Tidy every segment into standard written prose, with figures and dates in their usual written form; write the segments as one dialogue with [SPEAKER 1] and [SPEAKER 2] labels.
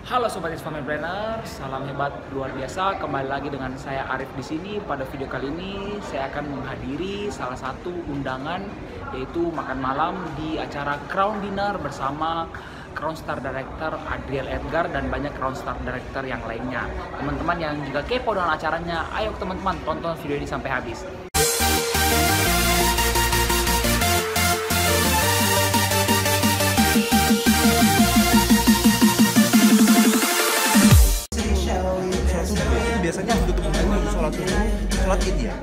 [SPEAKER 1] Halo Sobat Family, salam hebat luar biasa. Kembali lagi dengan saya Arif di sini. Pada video kali ini saya akan menghadiri salah satu undangan, yaitu makan malam di acara Crown Dinner bersama Crown Star Director Adriel Edgar dan banyak Crown Star Director yang lainnya. Teman-teman yang juga kepo dengan acaranya, ayo teman-teman tonton video ini sampai habis.
[SPEAKER 2] Biasanya tutup undangan sholat dulu, sholat id ya.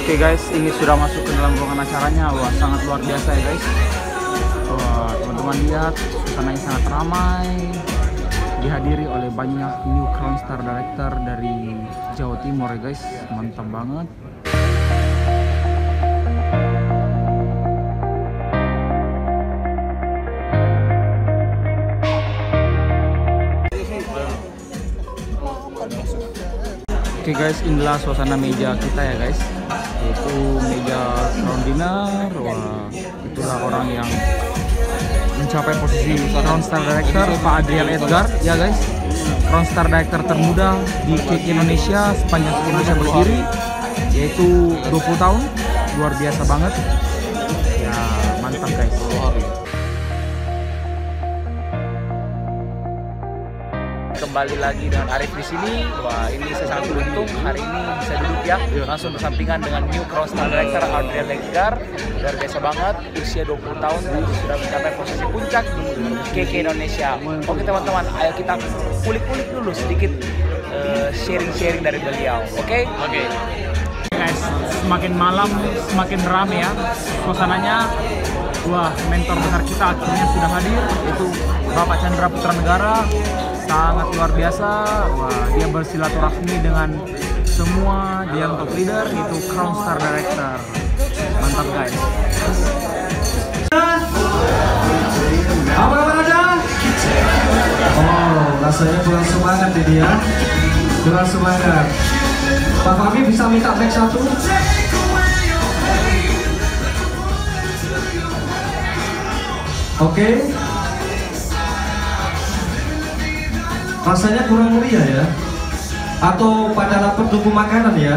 [SPEAKER 1] Oke guys, ini sudah masuk ke dalam ruangan acaranya. Wah, sangat luar biasa ya guys. Wah, teman-teman lihat, suasananya sangat ramai. Dihadiri oleh banyak new Crown Star Director dari Jawa Timur ya guys. Mantap banget. Oke guys, inilah suasana meja kita ya guys, yaitu meja Crown Dinner. Wah, itulah orang yang mencapai posisi Crown Star Director, Pak Adriel Edgar ya guys. Crown Star Director termuda di KK Indonesia sepanjang Indonesia berdiri, yaitu 20 tahun. Luar biasa banget ya, mantap guys. Kembali lagi dengan Arif di sini. Wah, ini saya sangat beruntung hari ini bisa duduk ya langsung bersampingan dengan new Crown Star Director Adriel Edgar. Luar biasa banget, usia 20 tahun dan sudah mencapai posisi puncak di KK Indonesia. Oke teman-teman, ayo kita kulik-kulik dulu sedikit sharing-sharing dari beliau. Oke? Oke. Guys, semakin malam semakin ramai ya suasananya. Wah, mentor besar kita akhirnya sudah hadir, yaitu Bapak Chandra Putra Negara. Sangat luar biasa. Wah, dia bersilaturahmi dengan semua dia top leader, yaitu Crown Star Director. Mantap guys.
[SPEAKER 3] Apa kabar Anda? Oh, rasanya kurang semangat ini ya. Kurang semangat. Pak Fahmi bisa minta mic satu? Oke. Rasanya kurang meriah ya? Atau pada lapar tunggu makanan ya?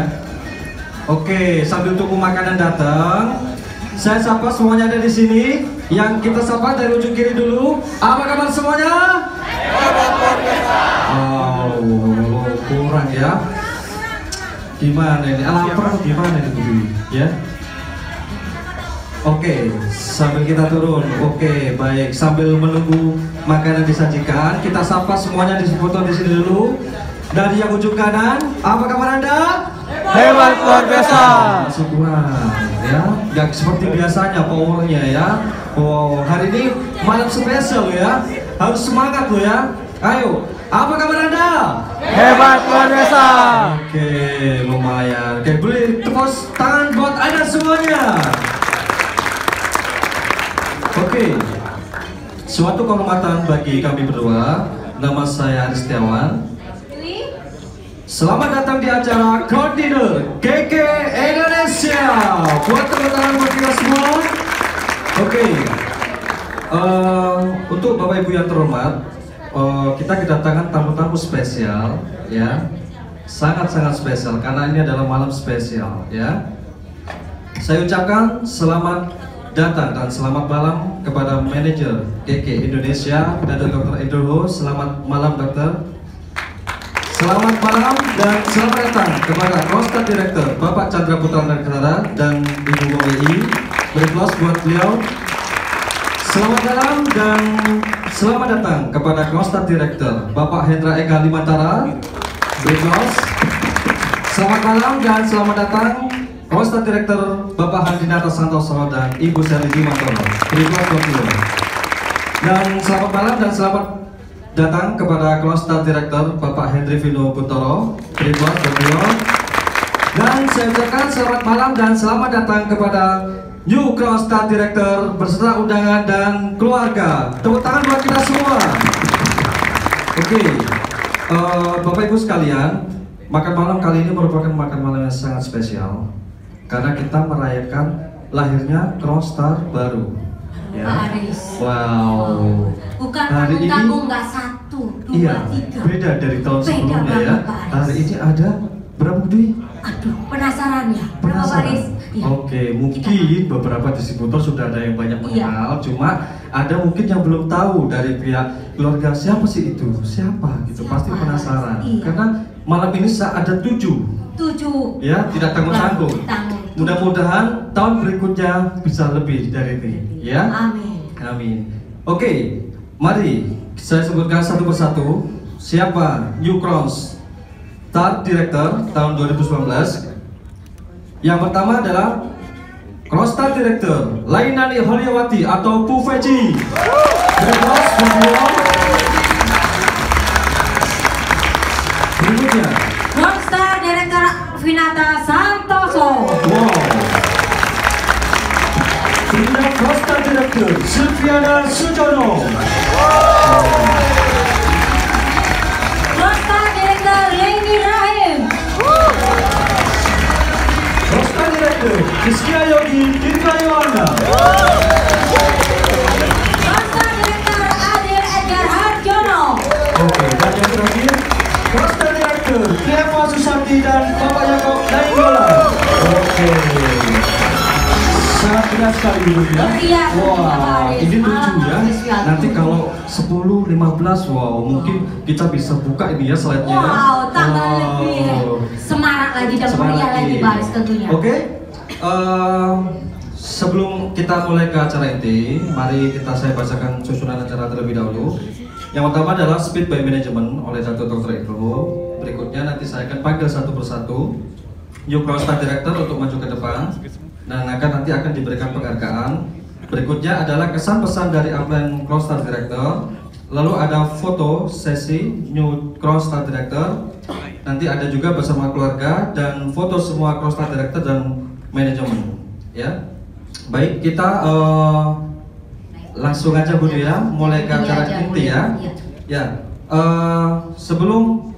[SPEAKER 3] Oke, sambil tunggu makanan datang, saya sapa semuanya ada di sini. Yang kita sapa dari ujung kiri dulu. Apa kabar semuanya? Oh, kurang ya? Gimana ini? Lapar atau gimana ini? Ya? Oke, sambil kita turun. Oke, baik. Sambil menunggu makanan disajikan, kita sapa semuanya di foto di sini dulu. Dari yang ujung kanan, apa kabar Anda?
[SPEAKER 2] Hebat luar biasa.
[SPEAKER 3] Masih kurang, ya. Gak seperti biasanya powernya ya. Oh, hari ini malam spesial ya. Harus semangat loh ya. Ayo, apa kabar Anda?
[SPEAKER 2] Hebat luar biasa.
[SPEAKER 3] Oke, lumayan. Oke, beri tepuk tangan buat Anda semuanya. Oke, suatu kehormatan bagi kami berdua. Nama saya Aris Setiawan. Selamat datang di acara Crown Dinner KK Indonesia. Buat tepuk tangan buat kita semua. Oke, untuk Bapak Ibu yang terhormat, kita kedatangan tamu-tamu spesial, ya, sangat-sangat spesial karena ini adalah malam spesial, ya. Saya ucapkan selamat datang dan selamat malam kepada manajer KK Indonesia dan Dr. Indro. Selamat malam dokter. Selamat malam dan selamat datang kepada Crown Star Director Bapak Chandra Putra Negara dan Ibu WI. Beri aplaus buat beliau. Selamat malam dan selamat datang kepada Crown Star Director Bapak Hendra Eka Limantara. Beri aplaus. Selamat malam dan selamat datang Crown Star Director Bapak Handinata Santoso dan Ibu Seri Dimantoro. Beri aplaus buat beliau. Dan selamat malam dan selamat datang kepada Crown Star Director Bapak Hendri Vino Buntoro. Beri aplaus buat beliau. Dan saya ucapkan selamat malam dan selamat datang kepada new Crown Star Director beserta undangan dan keluarga. Tepuk tangan buat kita semua. Oke, Bapak Ibu sekalian, makan malam kali ini merupakan makan malam yang sangat spesial karena kita merayakan lahirnya Crown Star baru. Ya.
[SPEAKER 4] Pak Aris.
[SPEAKER 3] Wow.
[SPEAKER 4] Bukan
[SPEAKER 3] Hari ini
[SPEAKER 4] tanggung nggak 1, 2,
[SPEAKER 3] iya,
[SPEAKER 4] 3.
[SPEAKER 3] beda dari tahun
[SPEAKER 4] Beda
[SPEAKER 3] sebelumnya
[SPEAKER 4] banget,
[SPEAKER 3] ya.
[SPEAKER 4] Pak Aris.
[SPEAKER 3] Hari ini ada berapa Dwi?
[SPEAKER 4] Aduh, penasaran ya? Berapa Pak Aris? Iya.
[SPEAKER 3] Oke, mungkin beberapa distributor sudah ada yang banyak mengenal, cuma ada mungkin yang belum tahu dari pihak keluarga siapa sih itu, siapa gitu, pasti penasaran.
[SPEAKER 4] Iya.
[SPEAKER 3] Karena malam ini ada 7,
[SPEAKER 4] 7.
[SPEAKER 3] ya tidak tanggung-tanggung. Mudah-mudahan tahun berikutnya bisa lebih dari ini, ya.
[SPEAKER 4] Amin.
[SPEAKER 3] Amin. Oke, mari saya sebutkan satu persatu siapa New Cross Star Director tahun 2019. Yang pertama adalah Cross Star Director Lainani Holyawati atau Bu Feci. Cross beliau. Berikutnya
[SPEAKER 4] Cross Star Director Vinata Santoso.
[SPEAKER 3] wow. Berikutnya Cross Star Director Silviana Sujono.
[SPEAKER 4] Cross Star Director Leni Rahim.
[SPEAKER 3] Cross Star Director Rizkia Yogi Indra Yohana.
[SPEAKER 4] Cross Star Director Adil Edgar Harjono.
[SPEAKER 3] Oke, dan yang terakhir Cross Star Director Tiava Susanti dan Bapak Yakob Nainggola. Oke, sangat benar sekali dulu ya.
[SPEAKER 4] Iya,
[SPEAKER 3] Wah, ini lucu ya.
[SPEAKER 4] spesial.
[SPEAKER 3] Nanti kalau 10, 15, wow, mungkin kita bisa buka ini ya slide-nya.
[SPEAKER 4] Wow, tambah
[SPEAKER 3] Wow.
[SPEAKER 4] lebih semarak lagi dan
[SPEAKER 3] Semangat
[SPEAKER 4] meriah lagi Pak Aris tentunya.
[SPEAKER 3] Oke, sebelum kita mulai ke acara inti, mari saya bacakan susunan acara terlebih dahulu. Yang pertama adalah Speed by Management oleh Dato' Dr. Eko. Berikutnya nanti saya akan panggil satu persatu New Cross Star Director untuk maju ke depan dan nanti akan diberikan penghargaan. Berikutnya adalah kesan pesan dari upline Cross Star Director. Lalu ada foto sesi New Cross Star Director. Nanti ada juga bersama keluarga dan foto semua Cross Star Director dan manajemen. Ya, baik kita langsung aja Bu ya, mulai ke acara inti ya. Ya, sebelum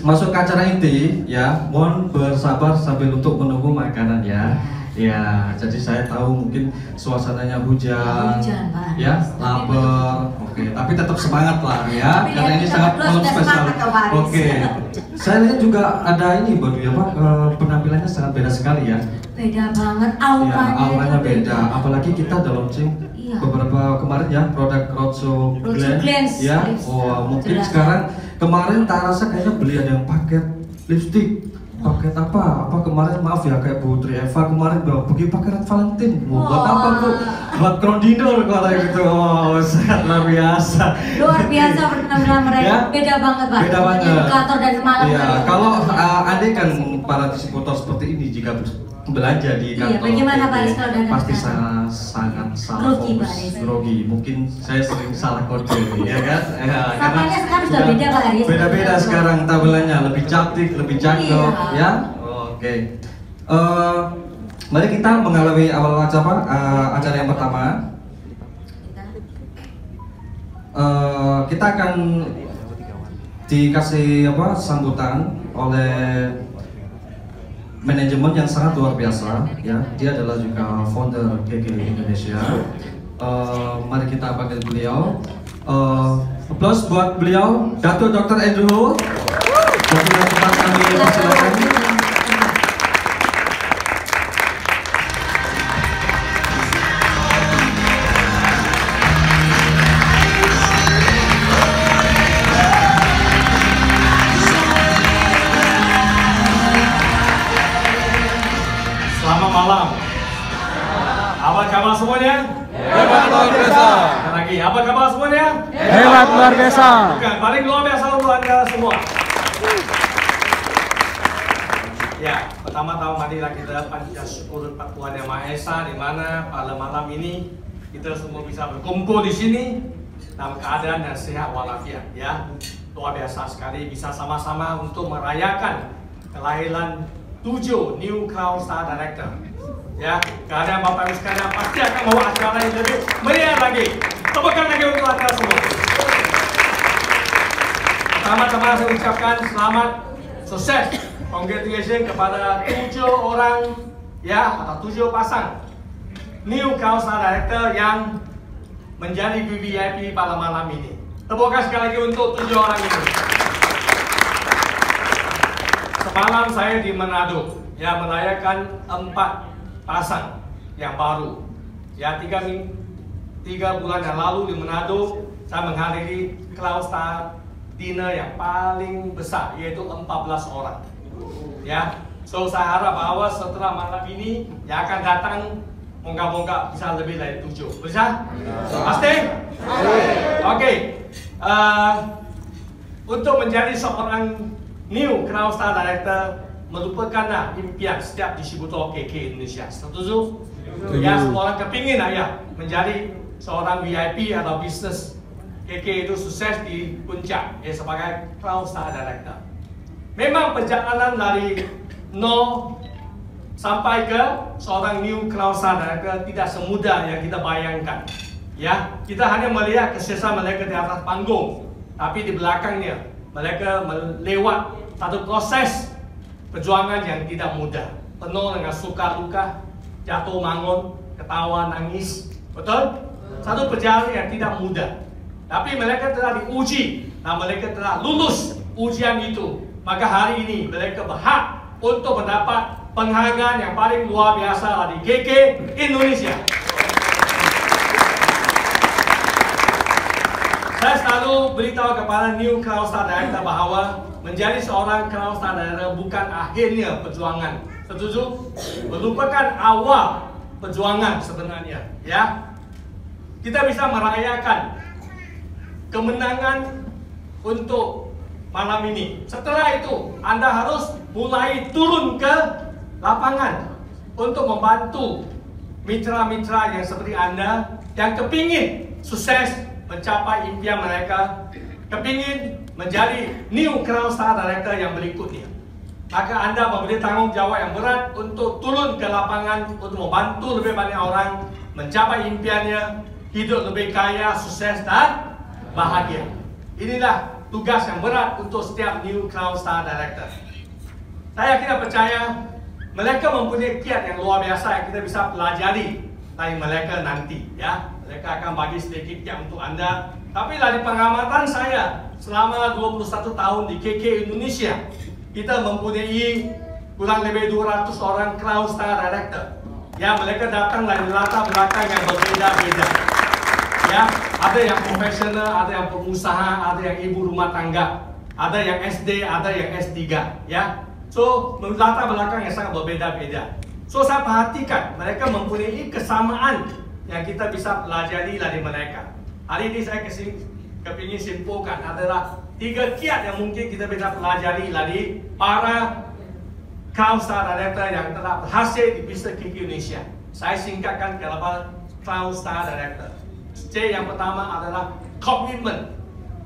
[SPEAKER 3] masuk ke acara inti ya, mohon bersabar sambil untuk menunggu makanan ya. Ya, jadi saya tahu mungkin suasananya hujan,
[SPEAKER 4] Pak.
[SPEAKER 3] ya, lapar. Oke, tapi tetap semangat lah ya,
[SPEAKER 4] Tapi
[SPEAKER 3] karena
[SPEAKER 4] lihat
[SPEAKER 3] ini
[SPEAKER 4] kita
[SPEAKER 3] sangat
[SPEAKER 4] berdua
[SPEAKER 3] malam
[SPEAKER 4] sudah
[SPEAKER 3] spesial.
[SPEAKER 4] semangat, Pak Aris.
[SPEAKER 3] Oke, saya lihat juga ada ini Mbak Dwi ya Pak, penampilannya sangat beda sekali ya.
[SPEAKER 4] Beda banget
[SPEAKER 3] Ya,
[SPEAKER 4] auranya.
[SPEAKER 3] auranya
[SPEAKER 4] itu
[SPEAKER 3] beda. Apalagi kita ada launching
[SPEAKER 4] Iya.
[SPEAKER 3] beberapa kemarin ya produk Roadshow
[SPEAKER 4] Roadshow Glance.
[SPEAKER 3] ya.
[SPEAKER 4] Lips.
[SPEAKER 3] Oh, mungkin
[SPEAKER 4] Jelas.
[SPEAKER 3] sekarang kemarin tak rasa kayaknya beli ada yang paket lipstick. Paket apa kemarin maaf ya kayak Bu Tri Eva kemarin pergi paket Valentine. Buat apa Bu? Buat Crowdinor kalau gitu. Oh, sangat luar biasa.
[SPEAKER 4] Luar biasa penampilan mereka.
[SPEAKER 3] Ya.
[SPEAKER 4] Beda banget Pak.
[SPEAKER 3] Beda banget.
[SPEAKER 4] Edukator dari malam.
[SPEAKER 3] Ya,
[SPEAKER 4] hari.
[SPEAKER 3] kalau andai kan para distributor seperti ini jika belanja di
[SPEAKER 4] Iya,
[SPEAKER 3] kantor
[SPEAKER 4] bagaimana
[SPEAKER 3] PT,
[SPEAKER 4] Pak Aris kalau dana
[SPEAKER 3] pasti
[SPEAKER 4] sekarang?
[SPEAKER 3] sangat salah
[SPEAKER 4] Grogi, Pak
[SPEAKER 3] fokus,
[SPEAKER 4] Aris.
[SPEAKER 3] grogi. Mungkin saya sering salah kode ya kan.
[SPEAKER 4] Samanya sekarang sudah beda, Pak Aris.
[SPEAKER 3] Beda-beda sekarang tampilannya, lebih cantik, lebih cakep
[SPEAKER 4] Iya.
[SPEAKER 3] ya. Oke. Mari kita mengalami awal acara yang pertama. Kita akan dikasih sambutan oleh manajemen yang sangat luar biasa ya. Dia adalah juga founder GG Indonesia. Mari kita panggil beliau. Applause buat beliau, Dato' Dr. Andrew. Jadi tempat kami persilakan.
[SPEAKER 5] Selamat malam. Apa kabar semuanya?
[SPEAKER 2] Hebat luar biasa.
[SPEAKER 5] Sekali lagi, apa kabar semuanya?
[SPEAKER 2] Hebat luar biasa.
[SPEAKER 5] Bukan, paling luar biasa untuk Anda semua. Ya, pertama-tama marilah kita panjat syukur kepada Tuhan Yang Maha Esa, di mana pada malam ini kita semua bisa berkumpul di sini dalam keadaan yang sehat walafiat. Ya, luar biasa sekali bisa sama-sama untuk merayakan kelahiran 7 New Crown Star Director. Ya, keadaan Bapak Ibu sekalian pasti akan membawa acara yang lebih meriah lagi. Tepukan lagi untuk Anda semua. Pertama-tama saya ucapkan selamat sukses, congratulations kepada 7 orang ya atau 7 pasang New Crowdstar Director yang menjadi VIP pada malam ini. Tepukan sekali lagi untuk 7 orang ini. Semalam saya di Manado, ya, merayakan 4 pasang yang baru. Ya, 3 bulan yang lalu di Manado, saya menghadiri Crowdstar dinner yang paling besar, yaitu 14 orang. Ya, so saya harap bahwa setelah malam ini yang akan datang, moga-moga bisa lebih dari 7. Bisa? Pasti? Oke. Untuk menjadi seorang New Crowdstar Director merupakan impian setiap distributor KK Indonesia. Setuju? Ya, semua orang kepingin ya menjadi seorang VIP atau bisnis KK itu sukses di puncak ya, sebagai Crowdstar Director. Memang perjalanan dari 0 sampai ke seorang New Crowdstar Director tidak semudah yang kita bayangkan. Ya, kita hanya melihat kesuksesan mereka di atas panggung, tapi di belakangnya mereka melewat satu proses perjuangan yang tidak mudah, penuh dengan suka duka, jatuh bangun, ketawa, nangis. Betul? Satu perjalanan yang tidak mudah. Tapi mereka telah diuji dan mereka telah lulus ujian itu. Maka hari ini mereka berhak untuk mendapat penghargaan yang paling luar biasa di KK Indonesia. Saya selalu beritahu kepada New Crowdstar Director bahwa menjadi seorang Crowdstar Director bukan akhirnya perjuangan. Setuju? Merupakan awal perjuangan sebenarnya. Ya, kita bisa merayakan kemenangan untuk malam ini. Setelah itu, Anda harus mulai turun ke lapangan untuk membantu mitra-mitra yang seperti Anda yang kepingin sukses mencapai impian mereka, kepingin menjadi New Crowdstar Director yang berikutnya. Maka Anda memiliki tanggung jawab yang berat untuk turun ke lapangan untuk membantu lebih banyak orang mencapai impiannya, hidup lebih kaya, sukses dan bahagia. Inilah tugas yang berat untuk setiap New Crowdstar Director. Saya yakin dan percaya mereka mempunyai kiat yang luar biasa yang kita bisa pelajari dari mereka nanti. Ya, mereka akan bagi sedikit kiat untuk Anda. Tapi dari pengamatan saya selama 21 tahun di KK Indonesia, kita mempunyai kurang lebih 200 orang Crowdstar Director. Ya, mereka datang dari latar belakang yang berbeda-beda. Ya, ada yang profesional, ada yang pengusaha, ada yang ibu rumah tangga, ada yang SD, ada yang S3. Ya, so latar belakang yang sangat berbeda-beda. So saya perhatikan mereka mempunyai kesamaan yang kita bisa pelajari dari mereka. Hari ini saya kepingin simpulkan adalah 3 kiat yang mungkin kita bisa pelajari dari para Crowdstar Director yang telah berhasil di bisnis KK Indonesia. Saya singkatkan kepada Crowdstar Director. C yang pertama adalah komitmen.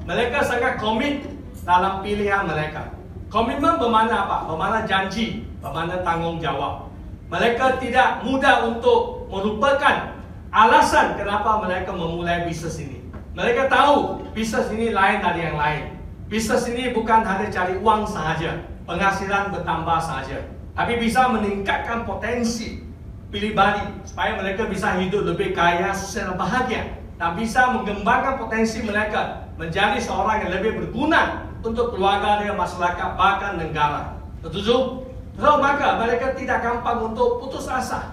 [SPEAKER 5] Mereka sangat komit dalam pilihan mereka. Komitmen bermakna apa? Bermakna janji, bermakna tanggung jawab. Mereka tidak mudah untuk melupakan alasan kenapa mereka memulai bisnis ini. Mereka tahu bisnis ini lain dari yang lain. Bisnis ini bukan hanya cari uang sahaja, penghasilan bertambah sahaja, tapi bisa meningkatkan potensi pribadi supaya mereka bisa hidup lebih kaya, sukses dan bahagia, dan bisa mengembangkan potensi mereka menjadi seorang yang lebih berguna untuk keluarga dan masyarakat bahkan negara. Setuju? So, maka mereka tidak gampang untuk putus asa.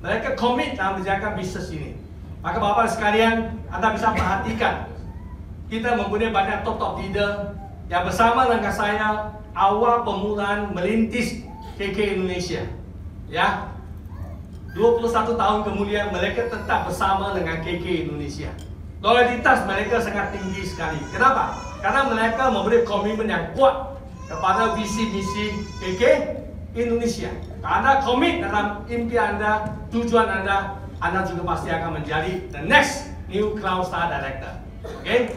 [SPEAKER 5] Mereka komit dalam menjaga bisnis ini. Maka Bapak sekalian, Anda bisa perhatikan kita mempunyai banyak top leader yang bersama dengan saya awal permulaan merintis KK Indonesia. Ya, 21 tahun kemudian mereka tetap bersama dengan KK Indonesia. Loyalitas mereka sangat tinggi sekali. Kenapa? Karena mereka memberi komitmen yang kuat kepada visi-misi KK Indonesia. Anda komit dalam impian Anda, tujuan Anda, Anda juga pasti akan menjadi the next New Crowdstar Director. Okay?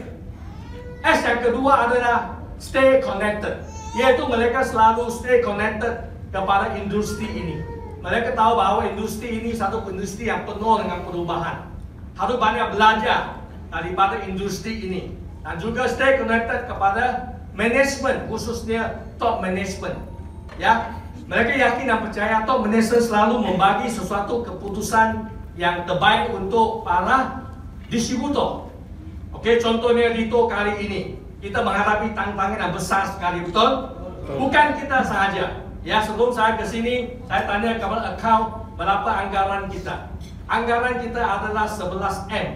[SPEAKER 5] S yang kedua adalah stay connected, yaitu mereka selalu stay connected kepada industri ini. Mereka tahu bahwa industri ini satu industri yang penuh dengan perubahan. Harus banyak belajar daripada industri ini. Dan juga stay connected kepada manajemen, khususnya top management. Ya, mereka yakin dan percaya top management selalu membagi sesuatu keputusan yang terbaik untuk para distributor. Oke, contohnya Rito kali ini kita menghadapi tantangan yang besar sekali, betul? Bukan kita sahaja. Ya, sebelum saya ke sini, saya tanya kepada account berapa anggaran kita. Anggaran kita adalah 11 M.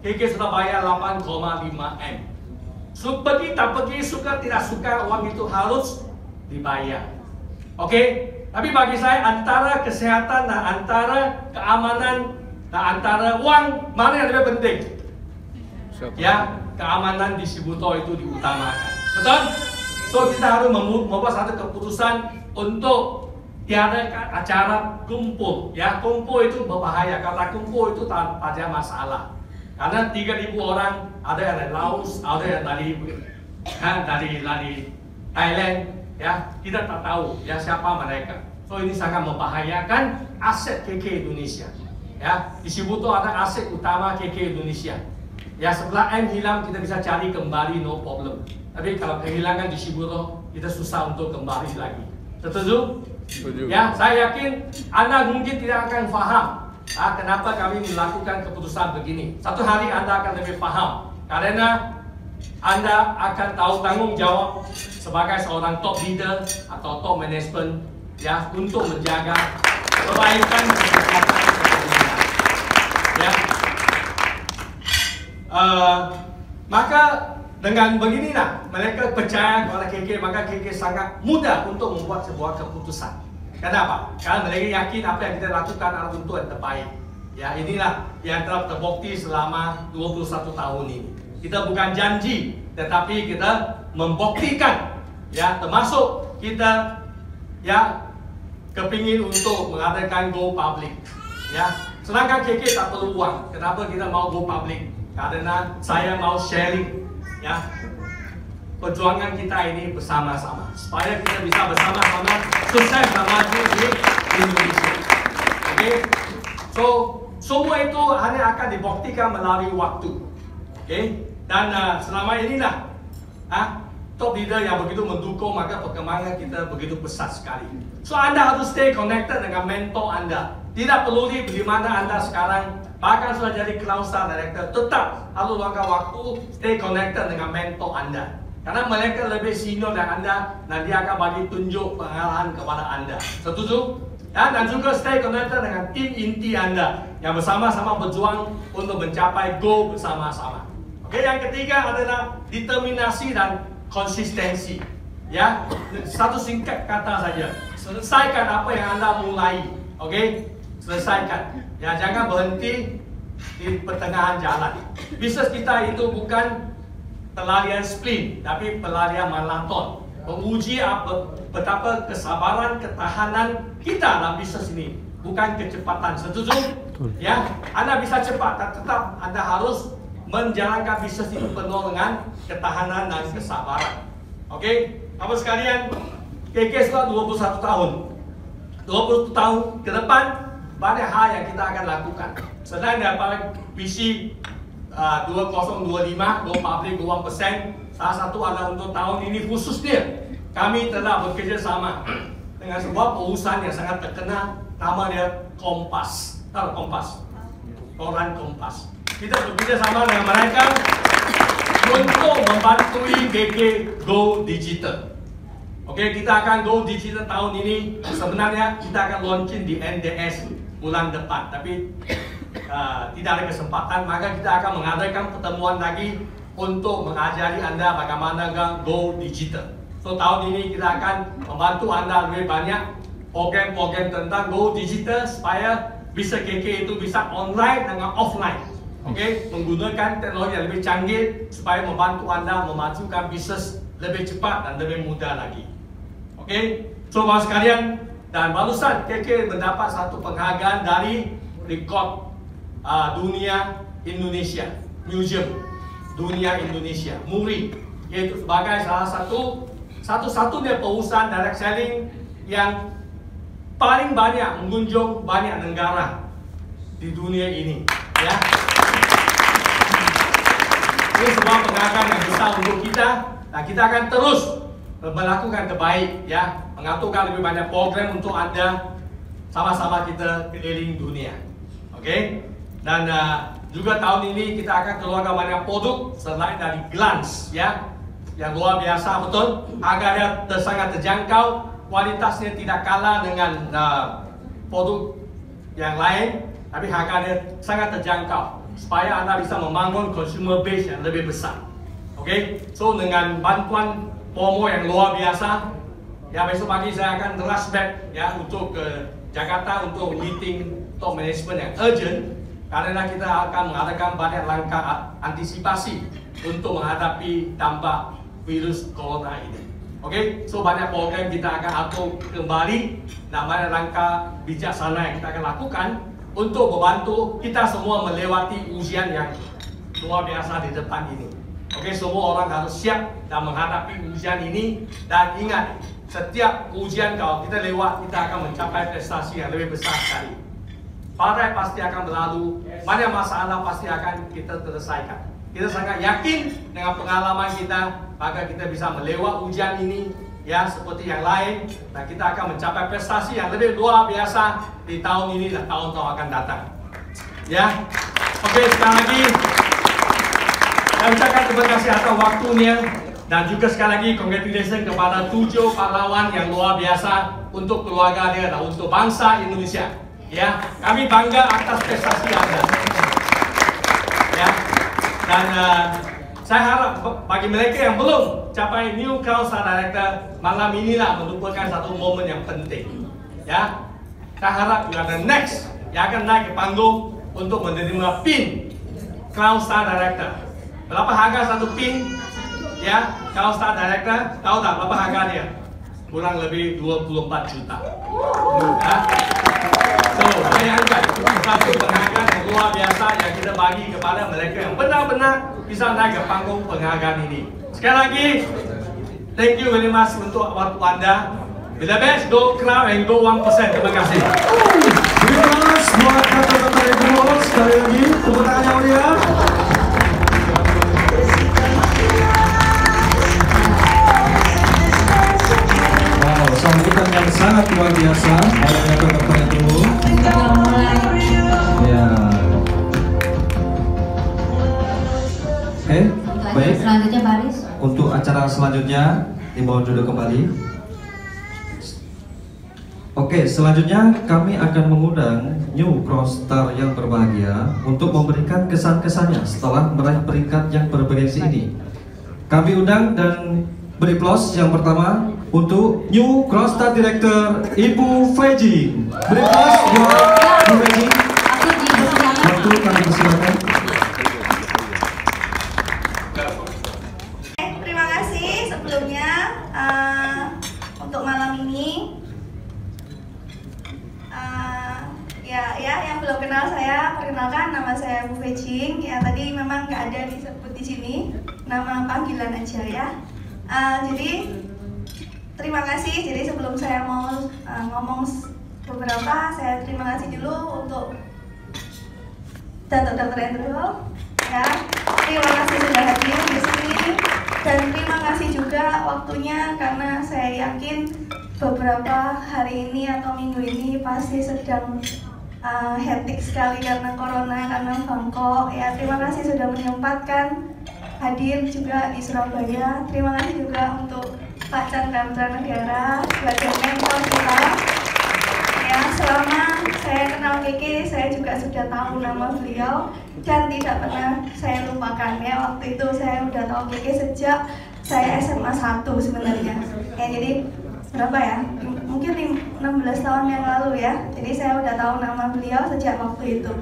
[SPEAKER 5] KK sudah bayar 8,5 M. So, pergi tak pergi, suka tidak suka, uang itu harus dibayar. Oke? Tapi bagi saya antara kesehatan dan antara keamanan dan antara uang, mana yang lebih penting? Ya, keamanan distributor itu diutamakan. Betul? So kita harus membuat satu keputusan untuk tiadakan acara kumpul. Ya, kumpul itu berbahaya. Kata kumpul itu tak ada masalah. Karena 3.000 orang, ada yang dari Laos, ada yang dari Thailand. Ya, kita tak tahu ya siapa mereka. So ini sangat membahayakan aset KK Indonesia. Ya, distributor ada aset utama KK Indonesia. Ya, setelah M hilang kita bisa cari kembali, no problem. Tapi kalau kehilangan distributor, kita susah untuk kembali lagi. Setuju?
[SPEAKER 2] Setuju.
[SPEAKER 5] Ya, saya yakin Anda mungkin tidak akan faham kenapa kami melakukan keputusan begini. Satu hari Anda akan lebih paham. Karena Anda akan tahu tanggung jawab sebagai seorang top leader atau top management ya untuk menjaga kebaikan kesehatan sedunia. Ya. Maka dengan beginilah mereka percaya kepada KK, maka KK sangat mudah untuk membuat sebuah keputusan. Kenapa? Karena mereka yakin apa yang kita lakukan adalah untuk yang terbaik. Ya, inilah yang telah terbukti selama 21 tahun ini. Kita bukan janji, tetapi kita membuktikan. Ya, termasuk kita ya kepingin untuk mengadakan go public. Ya, sedangkan KK tak perlu uang. Kenapa kita mau go public? Karena saya mau sharing ya perjuangan kita ini bersama-sama supaya kita bisa bersama-sama sukses dan maju di Indonesia. Oke, so semua itu hanya akan dibuktikan melalui waktu. Oke, dan selama inilah top leader yang begitu mendukung, maka perkembangan kita begitu besar sekali. So Anda harus stay connected dengan mentor Anda. Tidak peduli di mana Anda sekarang, bahkan sudah jadi Cloud Star Director, tetap harus luangkan waktu stay connected dengan mentor Anda. Karena mereka lebih senior dari Anda dan dia akan bagi tunjuk pengarahan kepada Anda. Setuju? Ya, dan juga stay connected dengan tim inti Anda yang bersama-sama berjuang untuk mencapai goal bersama-sama. Oke, yang ketiga adalah determinasi dan konsistensi. Ya, satu singkat kata saja. Selesaikan apa yang Anda mulai. Oke? Selesaikan. Ya, jangan berhenti di pertengahan jalan. Bisnes kita itu bukan pelarian sprint, tapi pelarian maraton. Menguji betapa kesabaran, ketahanan kita dalam bisnes ini, bukan kecepatan. Setuju? Ya, Anda bisa cepat, tapi tetap Anda harus menjalankan bisnes itu penuh dengan ketahanan dan kesabaran. Oke? Bapak sekalian, KK sudah 21 tahun. 20 tahun ke depan, banyak hal yang kita akan lakukan. Selain daripada visi 2025, go public 1%, salah satu adalah untuk tahun ini khususnya kami telah bekerja sama dengan sebuah perusahaan yang sangat terkenal, namanya Kompas. Tahu Kompas? Koran Kompas. Kita bekerja sama dengan mereka untuk membantu KK Go Digital. Oke, kita akan go digital tahun ini. Sebenarnya kita akan launching di NDS bulan depan, tapi tidak ada kesempatan. Maka kita akan mengadakan pertemuan lagi untuk mengajari Anda bagaimana go digital. So tahun ini kita akan membantu Anda lebih banyak program-program tentang go digital supaya bisa KK itu bisa online dengan offline. Oke, menggunakan teknologi yang lebih canggih supaya membantu Anda memajukan bisnis lebih cepat dan lebih mudah lagi. Oke, so bapak sekalian, dan barusan KK mendapat satu penghargaan dari Rekod Dunia Indonesia, Museum Dunia Indonesia, MURI, yaitu sebagai salah satu-satunya perusahaan direct selling yang paling banyak mengunjung banyak negara di dunia ini. Ya, ini sebuah penghargaan yang besar untuk kita, dan kita akan terus melakukan terbaik, ya, mengaturkan lebih banyak program untuk Anda, sama-sama kita keliling dunia. Oke. Dan juga tahun ini kita akan keluarkan banyak produk selain dari Glance ya, yang luar biasa betul. Harganya sangat terjangkau, kualitasnya tidak kalah dengan produk yang lain, tapi harganya sangat terjangkau supaya Anda bisa membangun consumer base yang lebih besar. Oke, so dengan bantuan promo yang luar biasa, ya besok pagi saya akan rush back ya untuk ke Jakarta untuk meeting top management yang urgent. Karena kita akan mengadakan banyak langkah antisipasi untuk menghadapi dampak virus corona ini. Oke, so banyak program kita akan atur kembali, namanya langkah bijaksana yang kita akan lakukan untuk membantu kita semua melewati ujian yang luar biasa di depan ini. Oke, semua orang harus siap dan menghadapi ujian ini, dan ingat, setiap ujian kalau kita lewat, kita akan mencapai prestasi yang lebih besar sekali. Badai pasti akan berlalu, banyak masalah pasti akan kita selesaikan. Kita sangat yakin dengan pengalaman kita, maka kita bisa melewati ujian ini ya seperti yang lain, dan kita akan mencapai prestasi yang lebih luar biasa di tahun ini dan tahun-tahun akan datang. Ya, oke, sekali lagi saya ucapkan terima kasih atas waktunya, dan juga sekali lagi congratulations kepada 7 pahlawan yang luar biasa untuk keluarga dia dan untuk bangsa Indonesia. Ya, kami bangga atas prestasi Anda. Ya, dan saya harap bagi mereka yang belum capai New Crown Star Director, malam inilah merupakan satu momen yang penting. Ya, saya harap juga the next yang akan naik ke panggung untuk menerima pin Crown Star Director. Berapa harga satu pin? Ya, Crown Star Director, tahu tak berapa harga dia? Kurang lebih 24 juta. Ya. So, bayangkan satu penghargaan yang luar biasa yang kita bagi kepada mereka yang benar-benar bisa naik ke panggung penghargaan ini. Sekali lagi, thank you very much untuk waktu Anda. Bila best, go Crown and go 1%. Terima kasih.
[SPEAKER 3] Terima kasih buat kata-kata Ibu. Sekali lagi, tepuk tangan yang meriah. Wow, sambutan yang sangat luar biasa oleh kata-kata Ibu. Ya. Oke, baik.
[SPEAKER 4] Selanjutnya Baris.
[SPEAKER 3] Untuk acara selanjutnya, dimohon duduk kembali. Oke, selanjutnya kami akan mengundang New Crown Star yang berbahagia untuk memberikan kesan-kesannya setelah meraih peringkat yang bergengsi ini. Kami undang dan beri aplaus yang pertama untuk New Crown Star Director Ibu Feji. Beri aplaus buat Ibu Feji. Waktu kami persilakan.
[SPEAKER 6] Terima kasih sebelumnya untuk malam ini. Ya, yang belum kenal saya, perkenalkan nama saya Bu Feji. Ya, tadi memang nggak ada disebut di sini, nama panggilan aja ya. Jadi terima kasih. Jadi sebelum saya mau ngomong beberapa, saya terima kasih dulu untuk Datuk Dr. Andrew. Ya, terima kasih sudah hadir di sini, dan terima kasih juga waktunya, karena saya yakin beberapa hari ini atau minggu ini pasti sedang hektik sekali karena corona, karena Bangkok. Ya, terima kasih sudah menyempatkan hadir juga di Surabaya. Terima kasih juga untuk Pak Chandra Negara sebagai mentor kita. Ya, selama saya kenal Keke, saya juga sudah tahu nama beliau dan tidak pernah saya lupakan. Ya, waktu itu saya udah tahu Keke sejak saya SMA 1 sebenarnya. Ya, jadi berapa ya? Mungkin 16 tahun yang lalu ya. Jadi saya udah tahu nama beliau sejak waktu itu.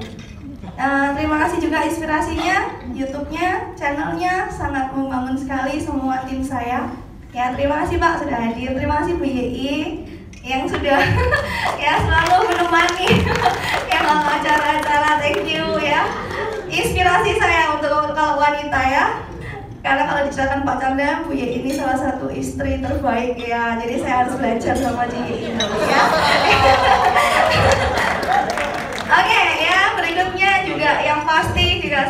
[SPEAKER 6] Terima kasih juga inspirasinya, YouTube-nya, channelnya sangat membangun sekali semua tim saya. Ya, terima kasih Pak sudah hadir. Terima kasih Bu Yei yang sudah ya selalu menemani yang acara-acara. Thank you ya. Inspirasi saya untuk kalau wanita ya. Karena kalau diceritakan Pak Chandra, Bu Yei ini salah satu istri terbaik ya. Jadi saya harus belajar sama Bu Yei ya. Oke, ya, berikutnya juga yang pasti juga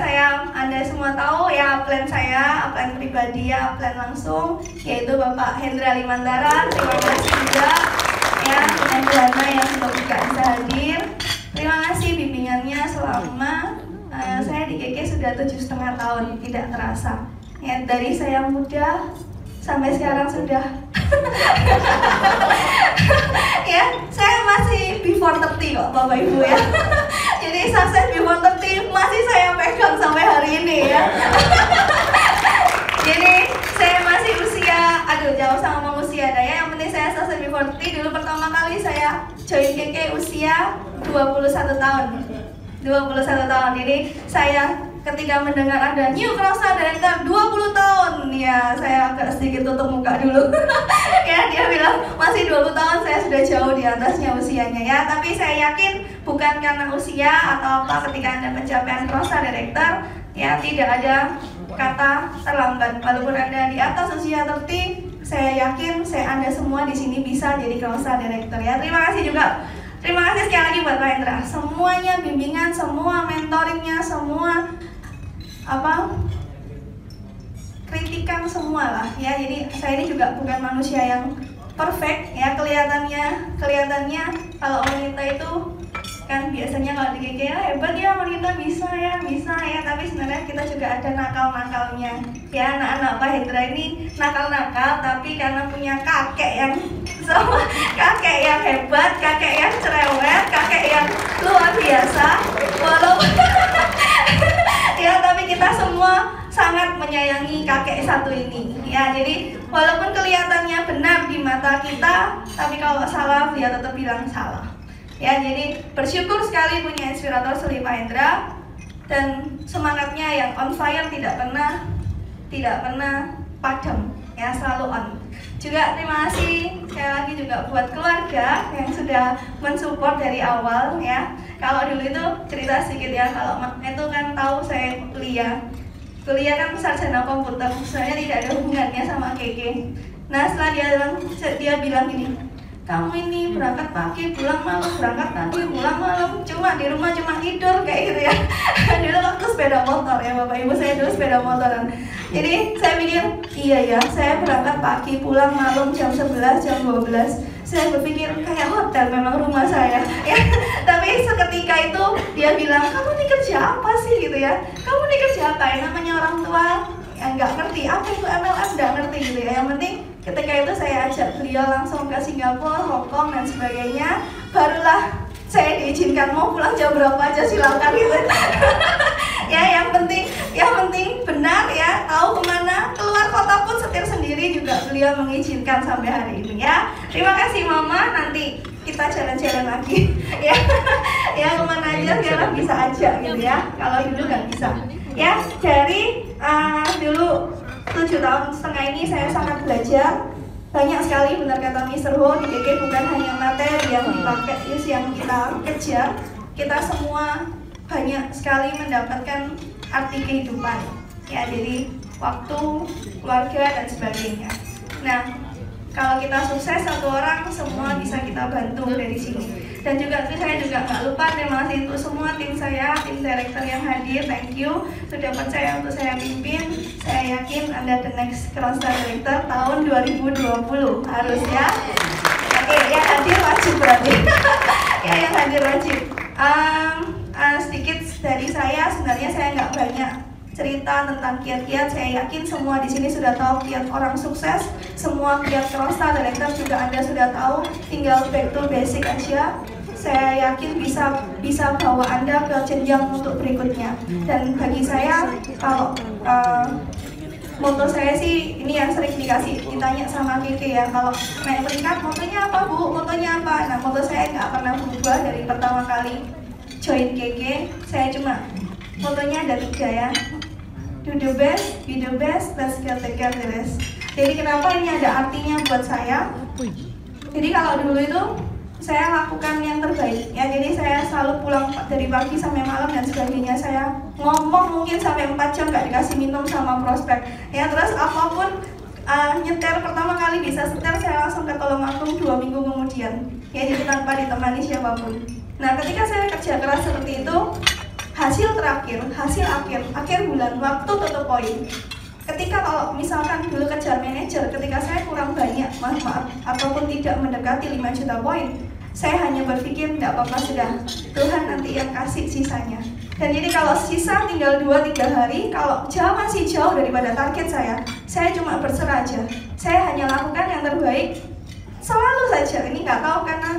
[SPEAKER 6] Anda semua tahu ya plan saya, plan pribadi ya, plan langsung, yaitu Bapak Hendra Limandara. Terima kasih juga ya dengan Juana yang juga bisa hadir. Terima kasih bimbingan bimbingannya selama saya di KK sudah 7,5 tahun, tidak terasa. Ya, dari saya muda sampai sekarang sudah ya, saya masih before 30 kok Bapak Ibu ya. Jadi sukses before 30 masih saya pegang sampai hari ini ya. Jadi saya masih usia, jauh sama ngomong usia dah ya. Yang penting saya sukses before 30. Dulu pertama kali saya join KK usia 21 tahun. 21 tahun. Jadi saya ketika mendengar ada New Crosstar Director 20 tahun, ya saya agak sedikit tutup muka dulu. Ya, dia bilang masih 20 tahun, saya sudah jauh di atasnya usianya ya. Tapi saya yakin bukan karena usia atau apa, ketika Anda pencapaian Crosstar Director, ya tidak ada kata terlambat. Walaupun Anda di atas usia 30, saya yakin Anda semua di sini bisa jadi Crosstar Director ya. Terima kasih juga. Terima kasih sekali lagi buat Pak Hendra. Semuanya bimbingan, semua mentoringnya, semua kritikan semua lah ya. Jadi saya ini juga bukan manusia yang perfect ya. Kelihatannya kalau wanita itu kan biasanya kalau di KK hebat ya, wanita bisa ya, tapi sebenarnya kita juga ada nakal-nakalnya ya. Anak-anak Pak Hendra ini nakal-nakal, tapi karena punya kakek yang hebat, kakek yang cerewet, kakek yang luar biasa, walaupun ya, tapi kita semua sangat menyayangi kakek satu ini ya. Jadi walaupun kelihatannya benar di mata kita, tapi kalau salah dia tetap bilang salah ya. Jadi bersyukur sekali punya inspirator seperti Pak Hendra, dan semangatnya yang on fire, tidak pernah padam ya, selalu on. Juga terima kasih sekali lagi juga buat keluarga yang sudah mensupport dari awal ya. Kalau dulu itu cerita sedikit ya, kalau mama itu kan tahu saya kuliah kan sarjana komputer, sebenarnya tidak ada hubungannya sama KK. Nah setelah dia bilang gini, kamu ini berangkat pagi pulang malam, berangkat pagi pulang malam, cuma di rumah cuma tidur kayak gitu ya. Dulu waktu sepeda motor ya Bapak Ibu, saya dulu sepeda motoran. Jadi saya pikir iya ya, saya berangkat pagi pulang malam jam 11 jam 12. Saya berpikir kayak hotel memang rumah saya ya. Tapi seketika itu dia bilang, kamu ini kerja apa sih gitu ya, kamu ini kerja apa ya. Namanya orang tua yang nggak ngerti apa itu MLM, nggak ngerti gitu ya. Yang penting ketika itu saya ajak beliau langsung ke Singapura, Hong Kong dan sebagainya. Barulah saya diizinkan mau pulang jam berapa aja silakan gitu. Ya yang penting benar ya, tahu kemana, keluar kota pun setir sendiri juga beliau mengizinkan sampai hari ini ya. Terima kasih Mama, nanti kita jalan-jalan lagi ya. Ya kemana aja biarlah bisa aja gitu ya, kalau dulu nggak bisa ya. Dari dulu 7,5 tahun ini saya sangat belajar banyak sekali. Benar kata Mr. Ho, di KK bukan hanya materi yang dipakai, yang kita kejar, kita semua banyak sekali mendapatkan arti kehidupan ya. Jadi waktu, keluarga dan sebagainya. Nah, kalau kita sukses satu orang, semua bisa kita bantu dari sini. Dan juga saya juga nggak lupa terima kasih untuk semua tim saya, tim director yang hadir. Thank you sudah percaya untuk saya pimpin. Saya yakin Anda the next Crosstar Director tahun 2020 harus ya. Oke, yang hadir wajib berarti. Ya, yang hadir wajib. Sedikit dari saya, sebenarnya saya nggak banyak cerita tentang kiat-kiat. Saya yakin semua di sini sudah tahu kiat orang sukses, semua kiat Crosstar Director juga Anda sudah tahu. Tinggal back to basic aja. Saya yakin bisa bawa Anda ke jenjang untuk berikutnya. Dan bagi saya, kalau moto saya sih ini yang sering ditanya sama Kiki ya, kalau naik peringkat motonya apa Bu? Motonya apa? Nah, moto saya nggak pernah berubah dari pertama kali join KK. Saya cuma motonya ada 3 ya. Do the best, be the best, let's take care the rest. Jadi kenapa ini ada artinya buat saya? Jadi kalau dulu itu saya lakukan yang terbaik ya. Jadi saya selalu pulang dari pagi sampai malam dan sebagainya. Saya ngomong mungkin sampai 4 jam nggak dikasih minum sama prospek ya. Terus apapun nyetir pertama kali bisa setir, saya langsung ke Tulungagung 2 minggu kemudian ya. Jadi tanpa ditemani siapapun. Nah, ketika saya kerja keras seperti itu, hasil akhir bulan, waktu tutup poin. Ketika kalau misalkan dulu kejar manajer, ketika saya kurang banyak, maaf, ataupun tidak mendekati 5 juta poin, saya hanya berpikir tidak apa-apa sudah, Tuhan nanti yang kasih sisanya. Dan jadi kalau sisa tinggal 2-3 hari, kalau masih jauh daripada target saya cuma berserah aja. Saya hanya lakukan yang terbaik, selalu saja. Ini nggak tahu karena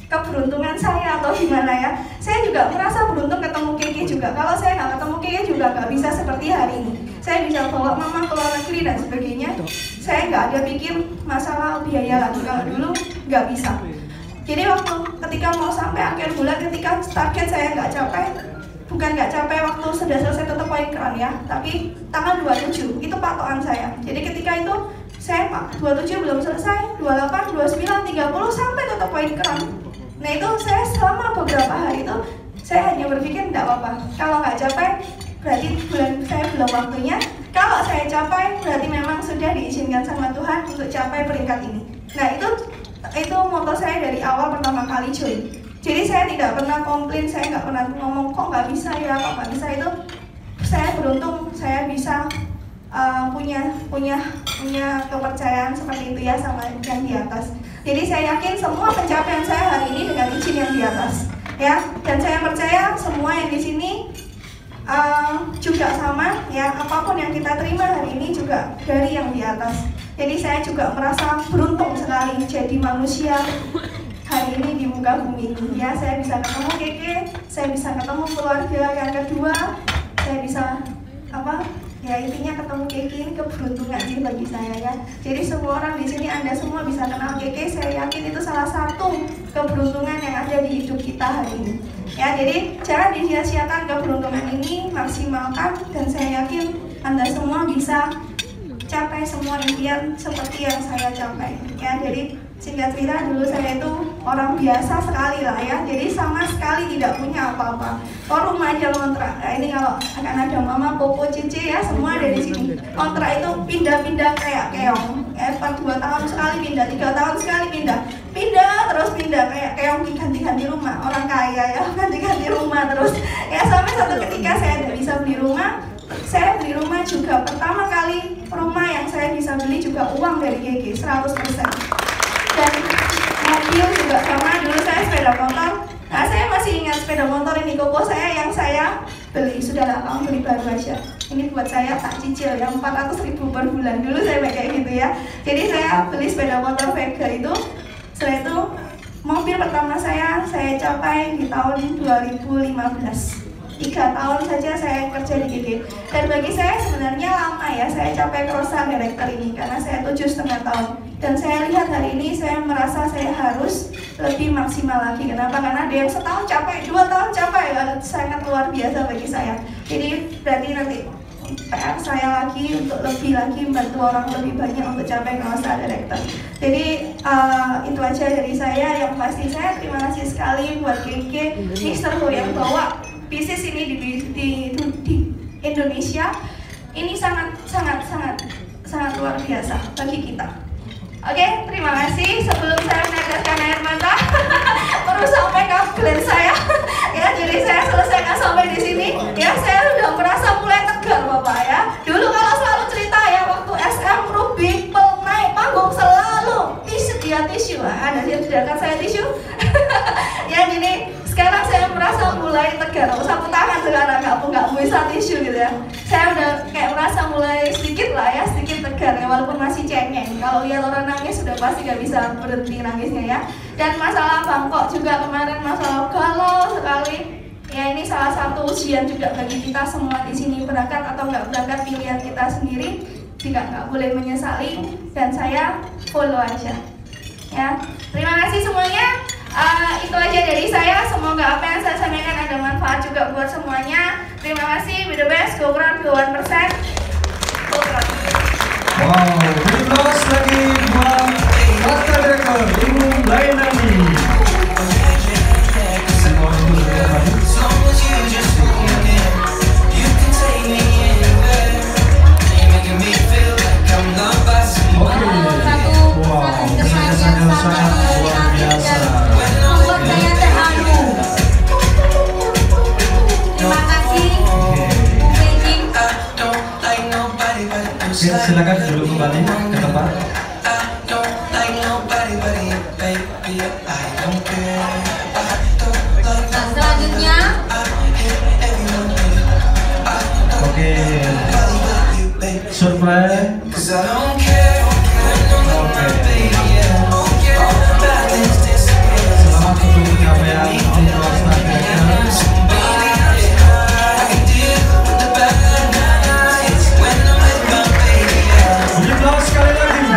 [SPEAKER 6] keberuntungan saya atau gimana ya. Saya juga merasa beruntung ketemu Keke juga. Kalau saya nggak ketemu Keke juga nggak bisa seperti hari ini. Saya bisa bawa mama ke luar negeri dan sebagainya. Saya nggak ada pikir masalah biaya lagi. Kalau dulu nggak bisa. Jadi waktu ketika mau sampai akhir bulan, ketika target saya nggak capai, bukan nggak capai waktu sudah selesai tutup poin keran ya, tapi tanggal 27 itu patokan saya. Jadi ketika itu saya 27 belum selesai, 28, 29, 30 sampai tutup poin keran. Nah itu saya selama beberapa hari itu saya hanya berpikir tidak apa-apa. Kalau nggak capai berarti bulan saya belum waktunya. Kalau saya capai berarti memang sudah diizinkan sama Tuhan untuk capai peringkat ini. Nah itu moto saya dari awal pertama kali join. Jadi saya tidak pernah komplain, saya nggak pernah ngomong kok nggak bisa ya, kok nggak bisa. Itu saya beruntung saya bisa punya kepercayaan seperti itu ya sama yang di atas. Jadi saya yakin semua pencapaian saya hari ini dengan izin yang di atas ya, dan saya percaya semua yang di sini juga sama ya, apapun yang kita terima hari ini juga dari yang di atas. Jadi saya juga merasa beruntung sekali jadi manusia hari ini di muka bumi ini ya. Saya bisa ketemu Keke, saya bisa ketemu keluarga yang kedua, saya bisa ya intinya ketemu Keke ini keberuntungan sih bagi saya ya. Jadi semua orang di sini, Anda semua bisa kenal Keke, saya yakin itu salah satu keberuntungan yang ada di hidup kita hari ini ya. Jadi jangan disia-siakan keberuntungan ini, maksimalkan, dan saya yakin Anda semua bisa capai semua impian seperti yang saya capai ya. Jadi singkat cerita, dulu saya itu orang biasa sekali lah ya. Jadi sama sekali tidak punya apa-apa. Rumah aja kontrak. Nah, ini kalau akan ada mama, popo, cici ya, semua ada di sini. Kontrak itu pindah-pindah kayak keong. Per 2 tahun sekali pindah, 3 tahun sekali pindah. Terus pindah kayak keong, ganti-ganti rumah. Orang kaya ya, ganti-ganti rumah terus. Ya sampai satu ketika saya tidak bisa beli rumah. Saya beli rumah juga pertama kali, rumah yang saya bisa beli juga uang dari GG 100%. Dan mobil juga sama, dulu saya sepeda motor. Nah saya masih ingat sepeda motor ini koko saya yang saya beli, sudah 8 tahun beli baru aja. Ini buat saya tak cicil yang 400.000 per bulan, dulu saya kayak gitu ya. Jadi saya beli sepeda motor Vega itu. Setelah itu mobil pertama saya capai di tahun 2015. 3 tahun saja saya kerja di GG. Dan bagi saya sebenarnya lama ya saya capai Crossa Director ini, karena saya 7,5 tahun. Dan saya lihat hari ini saya merasa saya harus lebih maksimal lagi. Kenapa? Karena ada yang setahun capai, 2 tahun capai, sangat luar biasa bagi saya. Jadi berarti nanti PR saya lagi untuk lebih lagi membantu orang lebih banyak untuk capai Crossa Director. Jadi itu aja dari saya. Yang pasti saya terima kasih sekali buat GG, Mr. Ho yang bawa bisnis ini di Indonesia. Ini sangat luar biasa bagi kita. Oke, terima kasih. Sebelum saya meneteskan air mata, terus sampai ke saya ya. Jadi saya selesaikan sampai di sini ya. Saya sudah merasa mulai tegar Bapak ya. Dulu kalau selalu cerita ya, waktu SM Ruby naik panggung selalu tisu. Ada yang sediakan saya tisu ya. Jadi sekarang saya merasa mulai tegar, sapu tangan sekarang nggak bisa tisu gitu ya. Saya udah kayak merasa mulai sedikit tegar ya, walaupun masih cengeng. Kalau lihat orang nangis sudah pasti nggak bisa berhenti nangisnya ya. Dan masalah Bangkok juga kemarin masalah galau sekali. Ya ini salah satu ujian juga bagi kita semua di sini, berangkat atau nggak berangkat pilihan kita sendiri. Jika nggak boleh menyesali, dan saya follow aja. Ya, terima kasih semuanya. Itu aja dari saya. Semoga apa yang saya sampaikan ada manfaat juga buat semuanya. Terima kasih. Be the best. Go Crown. Go 1%. Go Crown.
[SPEAKER 3] Wow, beri aplaus lagi buat Crossa Director Ibu Lainani. Silakan duduk kembali ke tempat. Selamat untuk pencapaian All-Star Director. Beri aplaus sekali lagi.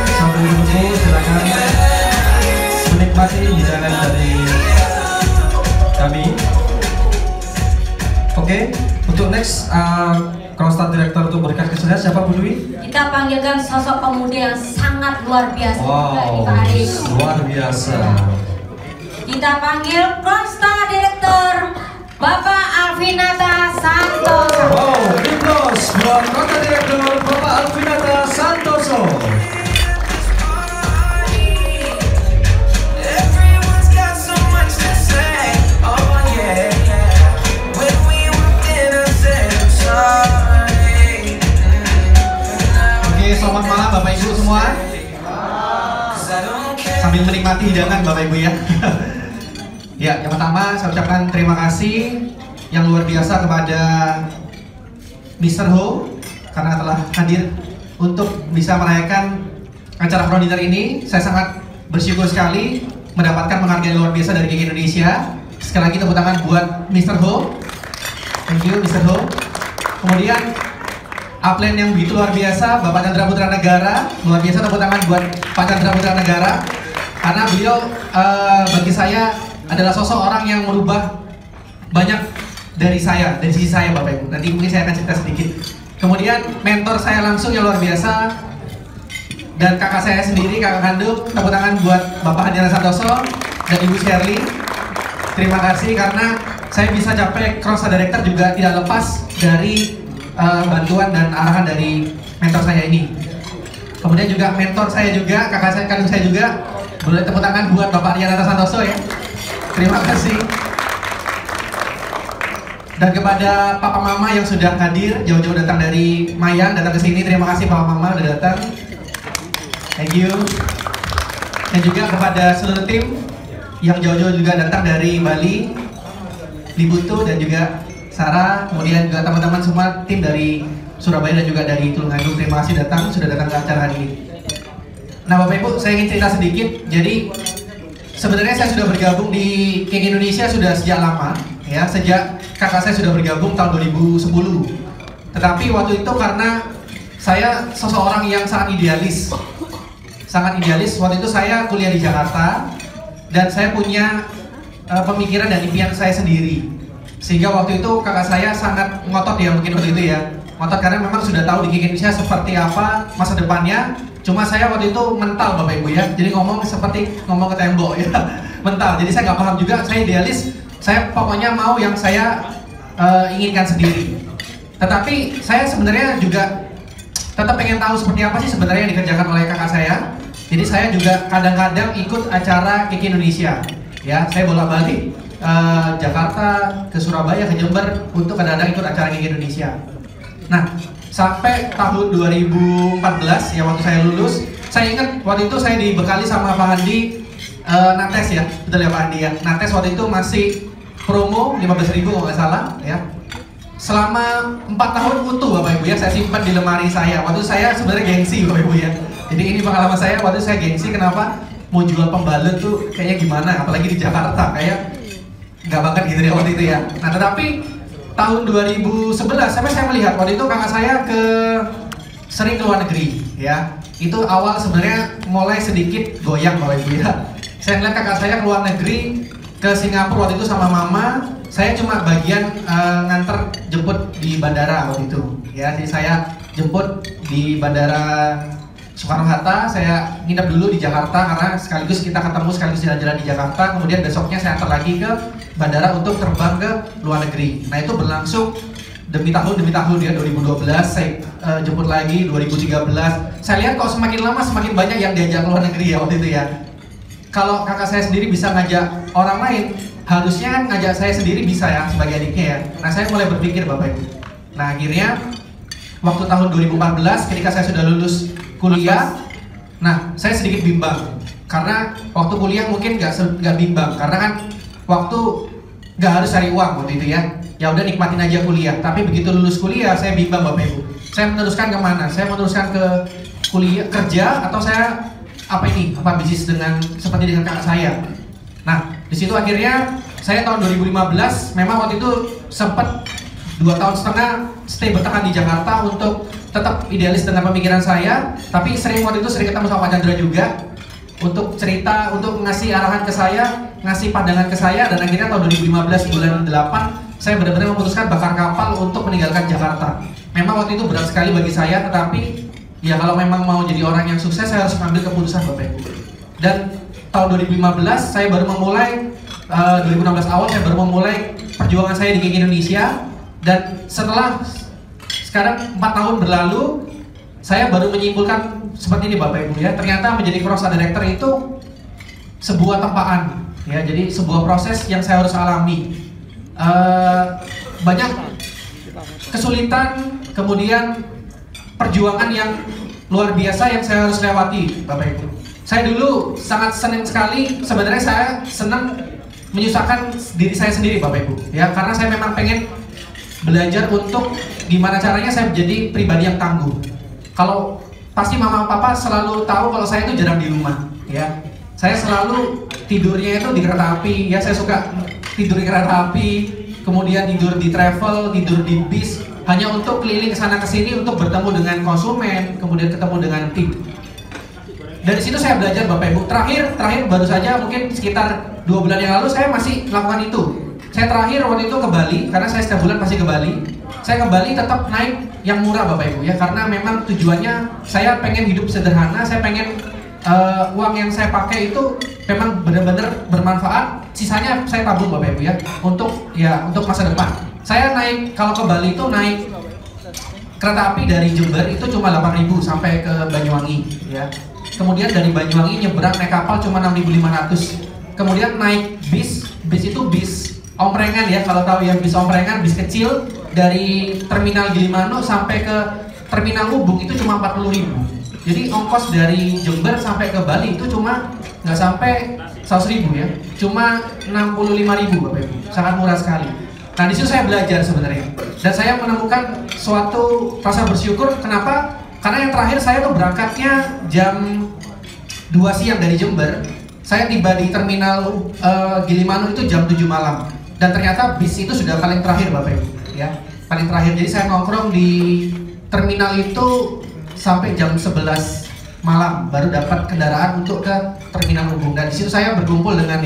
[SPEAKER 3] Sambil menunggu, silakan menikmati hidangan dari kami. Oke, untuk next Crosstar Director untuk berikan kesenangan siapa Bu Dwi?
[SPEAKER 4] Kita panggilkan sosok pemuda yang sangat luar biasa juga nih
[SPEAKER 3] Wow,
[SPEAKER 4] Pak Aris.
[SPEAKER 3] luar biasa.
[SPEAKER 4] Kita panggil Crosstar Director Bapak Alvinata Santoso.
[SPEAKER 3] Wow, applause buat Crosstar Director Bapak Alvinata Santoso. Oke, selamat malam Bapak Ibu semua. Sambil menikmati hidangan Bapak Ibu ya. Ya, yang pertama saya ucapkan terima kasih yang luar biasa kepada Mr. Ho karena telah hadir untuk bisa merayakan acara Crown Dinner ini. Saya sangat bersyukur sekali mendapatkan penghargaan luar biasa dari GG Indonesia. Sekali lagi tepuk tangan buat Mr. Ho. Thank you Mr. Ho. Kemudian upline yang begitu luar biasa, Bapak Chandra Putra Negara. Luar biasa, tepuk tangan buat Pak Chandra Putra Negara. Karena beliau bagi saya adalah sosok orang yang merubah banyak dari saya, dari sisi saya Bapak Ibu. Nanti mungkin saya akan cerita sedikit. Kemudian mentor saya langsung yang luar biasa dan kakak saya sendiri, kakak kandung. Tepuk tangan buat Bapak Hadiana Santoso dan Ibu Shirley. Terima kasih karena saya bisa capai Crosstar Director juga tidak lepas dari bantuan dan arahan dari mentor saya ini. Kemudian juga mentor saya juga, kakak saya kandung saya juga. Boleh tepuk tangan buat Bapak Hadiana Santoso ya. Terima kasih. Dan kepada Papa Mama yang sudah hadir, jauh-jauh datang dari Mayang, datang ke sini. Terima kasih Papa Mama udah datang. Thank you. Dan juga kepada seluruh tim yang jauh-jauh juga datang dari Bali, Libutu dan juga Sarah, kemudian juga teman-teman semua tim dari Surabaya dan juga dari Tulungagung. Terima kasih sudah datang ke acara hari ini. Nah Bapak Ibu, saya ingin cerita sedikit. Jadi sebenarnya saya sudah bergabung di King Indonesia sudah sejak lama, ya sejak kakak saya sudah bergabung tahun 2010. Tetapi waktu itu karena saya seseorang yang sangat idealis. Waktu itu saya kuliah di Jakarta dan saya punya pemikiran dan impian saya sendiri. Sehingga waktu itu kakak saya sangat ngotot ya, mungkin waktu itu ya, ngotot karena memang sudah tahu di King Indonesia seperti apa masa depannya. Cuma saya waktu itu mental Bapak Ibu ya, jadi ngomong seperti ngomong ke tembok ya, mental. Jadi saya nggak paham juga, saya idealis, saya pokoknya mau yang saya inginkan sendiri. Tetapi saya sebenarnya juga tetap pengen tahu seperti apa sih sebenarnya yang dikerjakan oleh kakak saya. Jadi saya juga kadang-kadang ikut acara King Indonesia, ya saya bolak-balik Jakarta ke Surabaya ke Jember untuk kadang-kadang ikut acara King Indonesia. Nah sampai tahun 2014 ya waktu saya lulus, saya ingat waktu itu saya dibekali sama Pak Handi Nates ya, betul ya Pak Handi ya. Nates waktu itu masih promo 15.000 kalau nggak salah ya. Selama 4 tahun utuh Bapak Ibu ya, saya simpan di lemari saya. Waktu saya sebenarnya gengsi Bapak Ibu ya. Jadi ini pengalaman saya, waktu saya gengsi kenapa mau jual pembalut tuh kayaknya gimana, apalagi di Jakarta kayak nggak banget gitu ya waktu itu ya. Nah tetapi tahun 2011 sampai saya melihat waktu itu kakak saya sering ke luar negeri ya. Itu awal sebenarnya mulai sedikit goyang Bapak Ibu ya. Saya ngeliat kakak saya ke luar negeri ke Singapura waktu itu sama mama. Saya cuma bagian nganter jemput di bandara waktu itu ya. Jadi saya jemput di bandara Soekarno-Hatta, saya nginep dulu di Jakarta karena sekaligus kita ketemu, sekaligus jalan-jalan di Jakarta. Kemudian besoknya saya antar lagi ke bandara untuk terbang ke luar negeri. Nah itu berlangsung demi tahun ya. 2012 saya jemput lagi, 2013. Saya lihat kok semakin lama semakin banyak yang diajak ke luar negeri ya waktu itu ya. Kalau kakak saya sendiri bisa ngajak orang lain, harusnya kan ngajak saya sendiri bisa ya sebagai adiknya ya. Nah saya mulai berpikir Bapak Ibu. Nah akhirnya waktu tahun 2014 ketika saya sudah lulus kuliah,
[SPEAKER 7] Nah, saya sedikit bimbang karena waktu kuliah mungkin nggak bimbang karena kan waktu nggak harus cari uang waktu itu ya. Ya udah nikmatin aja kuliah. Tapi begitu lulus kuliah saya bimbang Bapak Ibu. Saya meneruskan kemana? Saya meneruskan ke kuliah kerja atau saya apa bisnis seperti dengan kakak saya. Nah, di situ akhirnya saya tahun 2015 memang waktu itu sempat 2,5 tahun stay bertahan di Jakarta untuk tetap idealis dengan pemikiran saya, tapi waktu itu sering ketemu sama Pak Chandra juga untuk cerita, untuk ngasih arahan ke saya, ngasih pandangan ke saya, dan akhirnya tahun 2015 bulan 8 saya benar-benar memutuskan bakar kapal untuk meninggalkan Jakarta. Memang waktu itu berat sekali bagi saya, tetapi ya kalau memang mau jadi orang yang sukses saya harus mengambil keputusan Bapak Ibu. Dan tahun 2015 saya baru memulai 2016 awal saya baru memulai perjuangan saya di KIK Indonesia, dan setelah sekarang 4 tahun berlalu saya baru menyimpulkan seperti ini Bapak Ibu ya, ternyata menjadi cross director itu sebuah tempaan ya, jadi sebuah proses yang saya harus alami. Banyak kesulitan, kemudian perjuangan yang luar biasa yang saya harus lewati Bapak Ibu. Saya dulu sangat senang sekali, sebenarnya saya senang menyusahkan diri saya sendiri Bapak Ibu ya, karena saya memang pengen belajar untuk gimana caranya saya menjadi pribadi yang tangguh. Kalau pasti mama papa selalu tahu kalau saya itu jarang di rumah ya. Saya selalu tidurnya itu di kereta api ya, saya suka tidur di kereta api, kemudian tidur di travel, tidur di bis, hanya untuk keliling kesana kesini untuk bertemu dengan konsumen, kemudian ketemu dengan tim. Dari situ saya belajar Bapak Ibu. Terakhir baru saja mungkin sekitar 2 bulan yang lalu saya masih melakukan itu. Saya terakhir waktu itu ke Bali, karena saya setiap bulan pasti ke Bali. Saya ke Bali tetap naik yang murah Bapak Ibu ya, karena memang tujuannya saya pengen hidup sederhana, saya pengen uang yang saya pakai itu memang benar-benar bermanfaat. Sisanya saya tabung Bapak Ibu ya, untuk masa depan. Saya naik, kalau ke Bali itu naik kereta api dari Jember itu cuma 8.000 sampai ke Banyuwangi ya. Kemudian dari Banyuwangi nyebrang naik kapal cuma 6.500. Kemudian naik bis itu bis omprengan ya, kalau tahu ya, bis omprengan, bis kecil dari terminal Gilimanuk sampai ke terminal Ubung itu cuma 40.000. Jadi ongkos dari Jember sampai ke Bali itu cuma nggak sampai 100.000 ya, cuma 65.000 Bapak Ibu, sangat murah sekali. Nah di situ saya belajar sebenarnya, dan saya menemukan suatu rasa bersyukur. Kenapa? Karena yang terakhir saya tuh berangkatnya jam 2 siang dari Jember, saya tiba di terminal Gilimanuk itu jam 7 malam. Dan ternyata bis itu sudah paling terakhir Bapak Ibu ya, paling terakhir. Jadi saya nongkrong di terminal itu sampai jam 11 malam baru dapat kendaraan untuk ke terminal Ubung. Dan di situ saya berkumpul dengan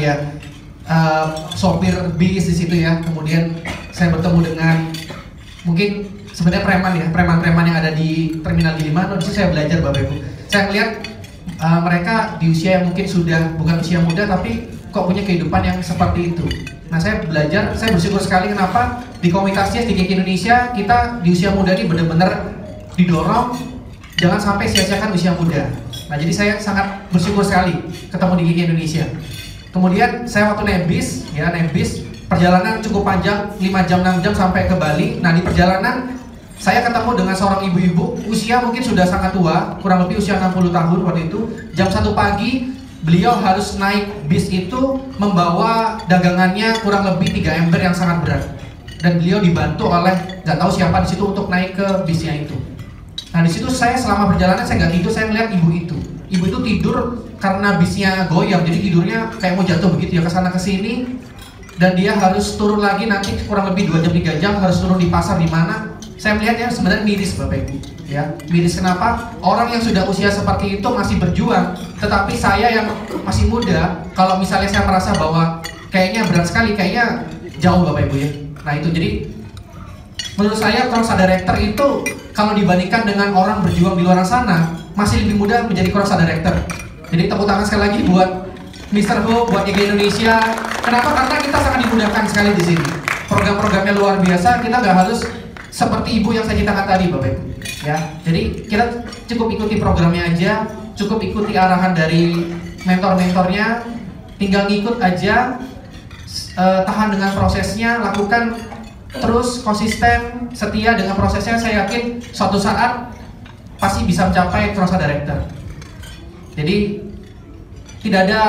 [SPEAKER 7] sopir bis di situ ya. Kemudian saya bertemu dengan mungkin sebenarnya preman-preman yang ada di terminal Gilimanuk. Di situ saya belajar Bapak Ibu. Saya melihat mereka di usia yang mungkin sudah bukan usia muda, tapi kok punya kehidupan yang seperti itu. Nah saya belajar, saya bersyukur sekali kenapa di komunitasnya di KIK Indonesia kita di usia muda ini benar-benar didorong jangan sampai sia-siakan usia muda. Nah jadi saya sangat bersyukur sekali ketemu di KIK Indonesia. Kemudian saya waktu naik bis, perjalanan cukup panjang, 5 jam 6 jam sampai ke Bali. Nah di perjalanan saya ketemu dengan seorang ibu-ibu usia mungkin sudah sangat tua, kurang lebih usia 60 tahun waktu itu. Jam 1 pagi beliau harus naik bis itu membawa dagangannya kurang lebih 3 ember yang sangat berat. Dan beliau dibantu oleh nggak tahu siapa di situ untuk naik ke bisnya itu. Nah di situ saya selama perjalanan saya nggak tidur, saya melihat ibu itu. Ibu itu tidur karena bisnya goyang, jadi tidurnya kayak mau jatuh begitu ya, kesana kesini. Dan dia harus turun lagi nanti kurang lebih 2 jam 3 jam harus turun di pasar di mana. Saya melihatnya sebenarnya miris Bapak Ibu ya. Miris kenapa? Orang yang sudah usia seperti itu masih berjuang, tetapi saya yang masih muda, kalau misalnya saya merasa bahwa kayaknya berat sekali, kayaknya jauh Bapak Ibu ya. Nah itu jadi menurut saya cross director itu kalau dibandingkan dengan orang berjuang di luar sana masih lebih mudah menjadi cross director. Jadi tepuk tangan sekali lagi buat Mr. Ho, buat KIK Indonesia. Kenapa? Karena kita sangat dimudahkan sekali di sini. Program-programnya luar biasa, kita nggak harus seperti ibu yang saya ceritakan tadi Bapak Ibu ya. Jadi kita cukup ikuti programnya aja, cukup ikuti arahan dari mentor-mentornya, tinggal ngikut aja, tahan dengan prosesnya, lakukan terus, konsisten, setia dengan prosesnya. Saya yakin suatu saat pasti bisa mencapai cross director. Jadi tidak ada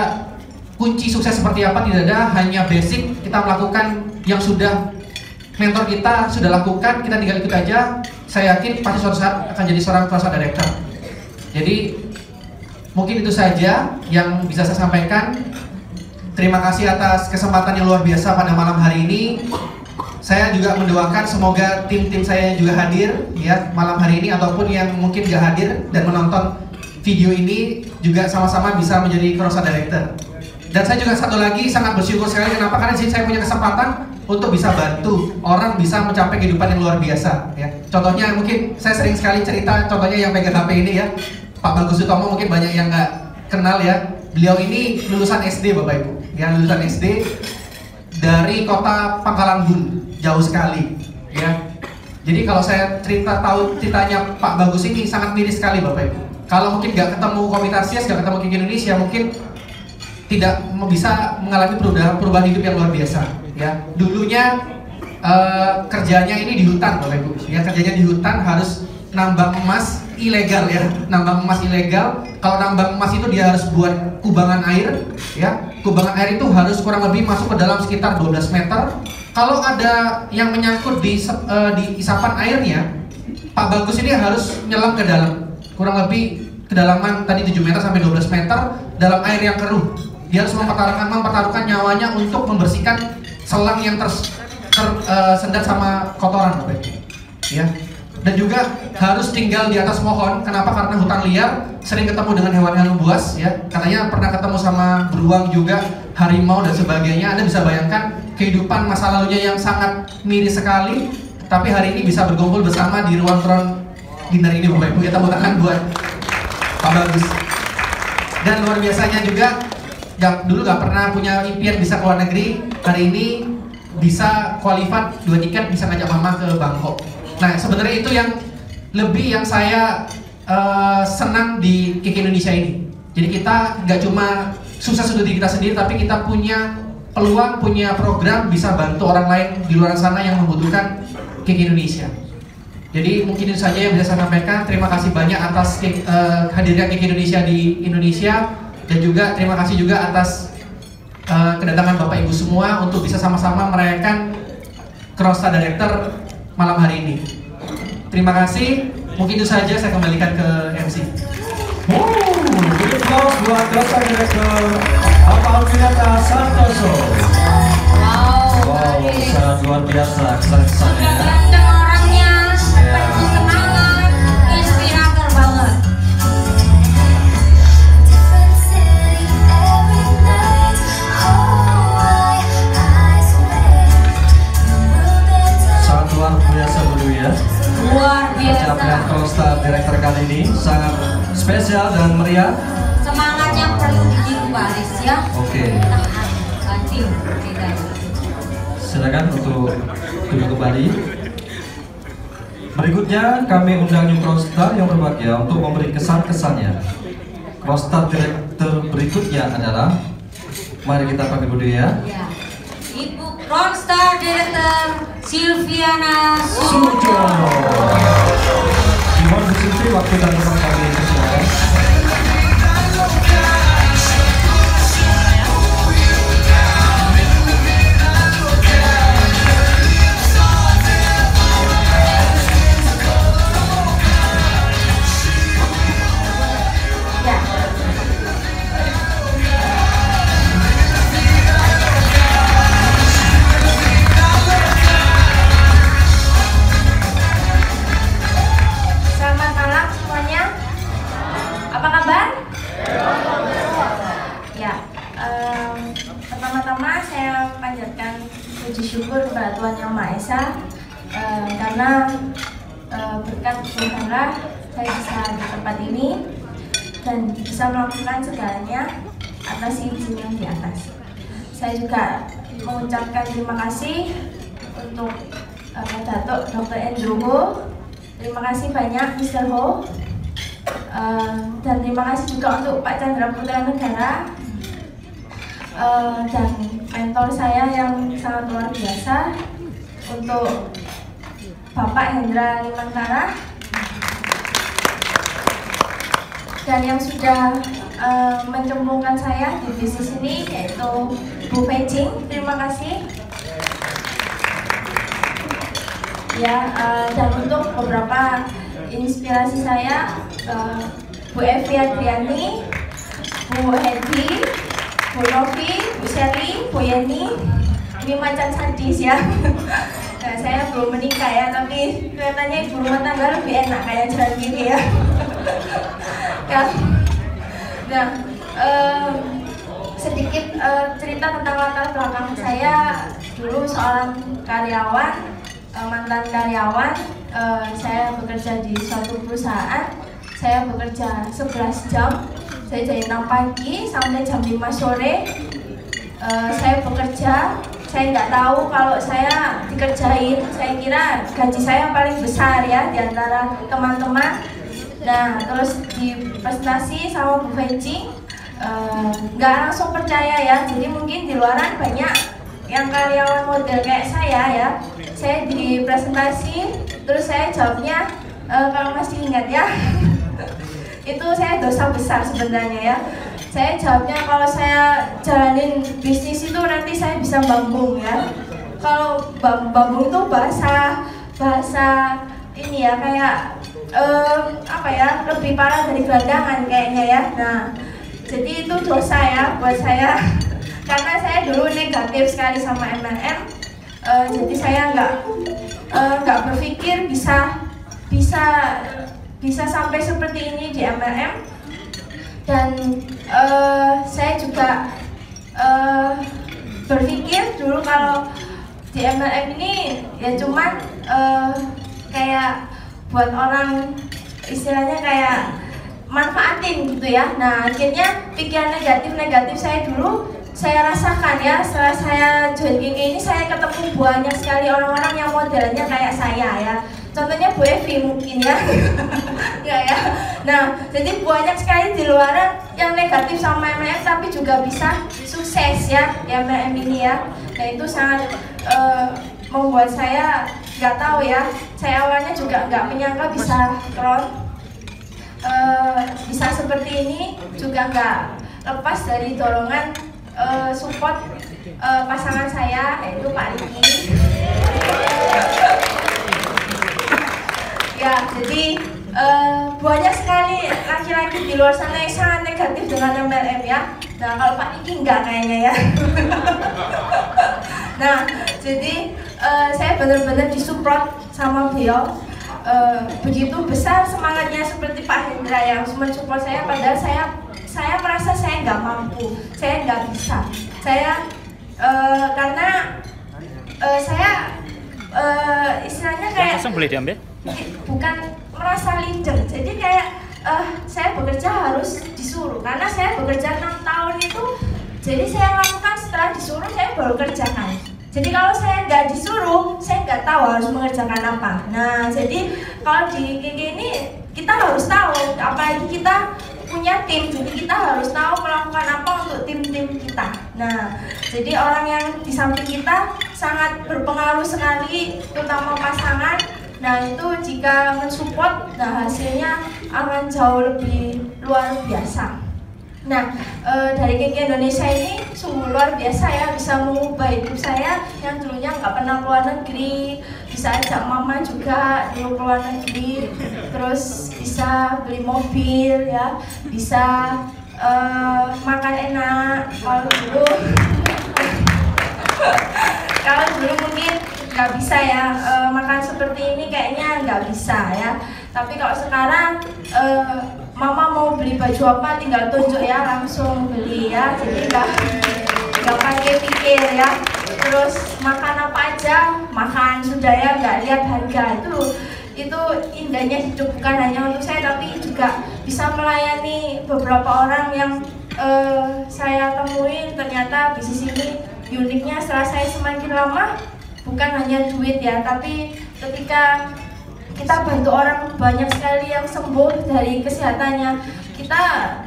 [SPEAKER 7] kunci sukses seperti apa, tidak ada, hanya basic kita melakukan yang sudah mentor kita sudah lakukan, kita tinggal ikut aja. Saya yakin pasti suatu saat akan jadi seorang crosstar director. Jadi mungkin itu saja yang bisa saya sampaikan. Terima kasih atas kesempatan yang luar biasa pada malam hari ini. Saya juga mendoakan semoga tim-tim saya juga hadir ya malam hari ini, ataupun yang mungkin gak hadir dan menonton video ini juga sama-sama bisa menjadi crosstar director. Dan saya juga satu lagi sangat bersyukur sekali, kenapa? Karena di sini saya punya kesempatan untuk bisa bantu orang bisa mencapai kehidupan yang luar biasa ya. Contohnya mungkin saya sering sekali cerita, contohnya yang pegang HP ini ya, Pak Bagus Sutomo, mungkin banyak yang nggak kenal ya. Beliau ini lulusan SD Bapak Ibu ya, lulusan SD dari kota Pangkalan Bun, jauh sekali ya. Jadi kalau saya tahu ceritanya Pak Bagus ini sangat miris sekali Bapak Ibu. Kalau mungkin nggak ketemu Komunitas, nggak ketemu Kiki Indonesia, mungkin tidak bisa mengalami perubahan hidup yang luar biasa ya. Dulunya kerjanya ini di hutan Bapak Ibu ya, kerjanya di hutan, harus nambang emas ilegal ya, nambang emas ilegal. Kalau nambang emas itu dia harus buat kubangan air ya, kubangan air itu harus kurang lebih masuk ke dalam sekitar 12 meter. Kalau ada yang menyangkut di isapan airnya, Pak Bagus ini harus nyelam ke dalam, kurang lebih kedalaman tadi 7 meter sampai 12 meter dalam air yang keruh. Dia harus mempertaruhkan nyawanya untuk membersihkan selang yang tersendat sama kotoran Bapak Ibu ya. Dan juga harus tinggal di atas pohon. Kenapa? Karena hutan liar, sering ketemu dengan hewan-hewan buas ya. Katanya pernah ketemu sama beruang juga, harimau dan sebagainya. Anda bisa bayangkan kehidupan masa lalunya yang sangat miris sekali, tapi hari ini bisa berkumpul bersama di ruang dinner ini Bapak Ibu. Ya, tepuk tangan buat Pak Bagus. Dan luar biasanya juga, dulu gak pernah punya impian bisa ke luar negeri, hari ini bisa qualified 2 tiket, bisa ngajak mama ke Bangkok. Nah sebenarnya itu yang lebih yang saya senang di Kiki Indonesia ini. Jadi kita nggak cuma sukses untuk diri kita sendiri, tapi kita punya peluang, punya program bisa bantu orang lain di luar sana yang membutuhkan Kiki Indonesia. Jadi mungkin itu saja yang bisa saya sampaikan. Terima kasih banyak atas hadirnya Kiki Indonesia di Indonesia, dan juga terima kasih juga atas kedatangan Bapak Ibu semua untuk bisa sama-sama merayakan crosstar director malam hari ini. Terima kasih. Mungkin itu saja, saya kembalikan ke MC.
[SPEAKER 3] Big applause buat crosstar director Bapak Alvinata Santoso. Wow, sangat luar biasa kesan-kesannya.
[SPEAKER 4] Ganteng orangnya, penuh semangat, inspirator banget.
[SPEAKER 3] Sangat luar biasa dulu ya.
[SPEAKER 4] Luar biasa.
[SPEAKER 3] Pencapaian crosstar director kali ini sangat spesial dan meriah.
[SPEAKER 4] Semangatnya perlu digiru baris ya.
[SPEAKER 3] Oke.
[SPEAKER 4] Lanjut ceritanya.
[SPEAKER 3] Silakan untuk duduk kembali. Berikutnya kami undang new crosstar yang berbahagia untuk memberi kesan-kesannya. Crosstar director berikutnya adalah, mari kita panggil dulu ya.
[SPEAKER 4] Ya. Ibu crosstar director Silviana
[SPEAKER 3] Sujo. Mohon Bu Silvi, waktu dan tempat kami persilakan.
[SPEAKER 6] Selamat malam semuanya. Apa kabar? Ya, pertama-tama saya panjatkan puji syukur kepada Tuhan Yang Maha Esa, karena berkat Tuhan saya bisa di tempat ini dan bisa melakukan segalanya atas izin yang di atas. Saya juga mengucapkan terima kasih untuk Datuk Dr. Andrew Ho. Terima kasih banyak Mr. Ho, dan terima kasih juga untuk Pak Chandra Putra Negara dan mentor saya yang sangat luar biasa, untuk Bapak Hendra Limantara, dan yang sudah mencemplungkan saya di bisnis ini, yaitu Bu Pejing. Terima kasih. Ya, dan untuk beberapa inspirasi saya, Bu Evi Adriani, Bu Hedi, Bu Novi, Bu Sherly, Bu Yeni. Ini macan sadis ya. Nah, saya belum menikah ya, tapi kelihatannya ibu rumah tangga lebih enak kayak jalan gini ya. Ya. Nah, sedikit cerita tentang latar belakang saya. Dulu seorang karyawan, mantan karyawan, saya bekerja di suatu perusahaan. Saya bekerja 11 jam, saya dari 6 pagi sampai jam 5 sore. Saya bekerja, saya nggak tahu kalau saya dikerjain. Saya kira gaji saya paling besar ya di antara teman-teman. Nah, terus di presentasi sama Bu Fenci, nggak langsung percaya ya. Jadi mungkin di luaran banyak yang karyawan model kayak saya ya. Saya di presentasi, terus saya jawabnya, kalau masih ingat ya, itu saya dosa besar sebenarnya ya. Saya jawabnya kalau saya jalanin bisnis itu nanti saya bisa bambung ya. Kalau bambung itu bahasa ini ya, kayak apa ya, lebih parah dari gelandangan kayaknya ya. Nah, jadi itu dosa ya buat saya karena saya dulu negatif sekali sama MLM. Jadi saya nggak berpikir bisa sampai seperti ini di MLM. Dan saya juga berpikir dulu kalau di MLM ini ya cuman kayak buat orang istilahnya kayak manfaatin gitu ya. Nah, akhirnya pikiran negatif saya dulu saya rasakan ya. Setelah saya join GG ini, saya ketemu banyak sekali orang-orang yang modelnya kayak saya ya. Contohnya Bu Evi mungkin ya. Ya ya. Nah, jadi banyak sekali di luaran yang negatif sama MLM tapi juga bisa sukses ya di MLM ini ya. Nah, itu sangat membuat saya nggak tahu ya. Saya awalnya juga nggak menyangka bisa bisa seperti ini, juga nggak lepas dari dorongan support pasangan saya, yaitu Pak Riki. Ya, jadi banyak sekali laki-laki di luar sana yang sangat negatif dengan MLM ya. Nah, kalau Pak Riki enggak kayaknya ya. Nah, jadi saya benar-benar disupport sama beliau. Begitu besar semangatnya seperti Pak Hendra yang mensupport saya, padahal saya merasa saya nggak mampu, saya nggak bisa. Saya karena saya istilahnya kayak
[SPEAKER 1] boleh diambil?
[SPEAKER 6] Bukan merasa leader, jadi kayak saya bekerja harus disuruh, karena saya bekerja 6 tahun itu, jadi saya lakukan setelah disuruh saya baru kerjakan. Jadi kalau saya nggak disuruh, saya nggak tahu harus mengerjakan apa. Nah, jadi kalau di GG ini kita harus tahu, apalagi kita punya tim, jadi kita harus tahu melakukan apa untuk tim-tim kita. Nah, jadi orang yang di samping kita sangat berpengaruh sekali, terutama pasangan. Nah, itu jika mensupport, nah hasilnya akan jauh lebih luar biasa. Nah, dari GG Indonesia ini sungguh luar biasa ya, bisa mengubah hidup saya yang dulunya nggak pernah keluar negeri, bisa ajak mama juga dulu keluar negeri, terus bisa beli mobil ya, bisa makan enak. Kalau dulu mungkin nggak bisa ya, makan seperti ini kayaknya nggak bisa ya. Tapi kalau sekarang mama mau beli baju apa tinggal tunjuk ya, langsung beli ya. Jadi nggak pakai pikir ya. Terus makan apa aja makan sudah ya, nggak lihat harga. Itu indahnya hidup, bukan hanya untuk saya tapi juga bisa melayani beberapa orang yang saya temuin. Ternyata bisnis ini uniknya setelah saya semakin lama bukan hanya duit ya, tapi ketika kita bantu orang banyak sekali yang sembuh dari kesehatannya, kita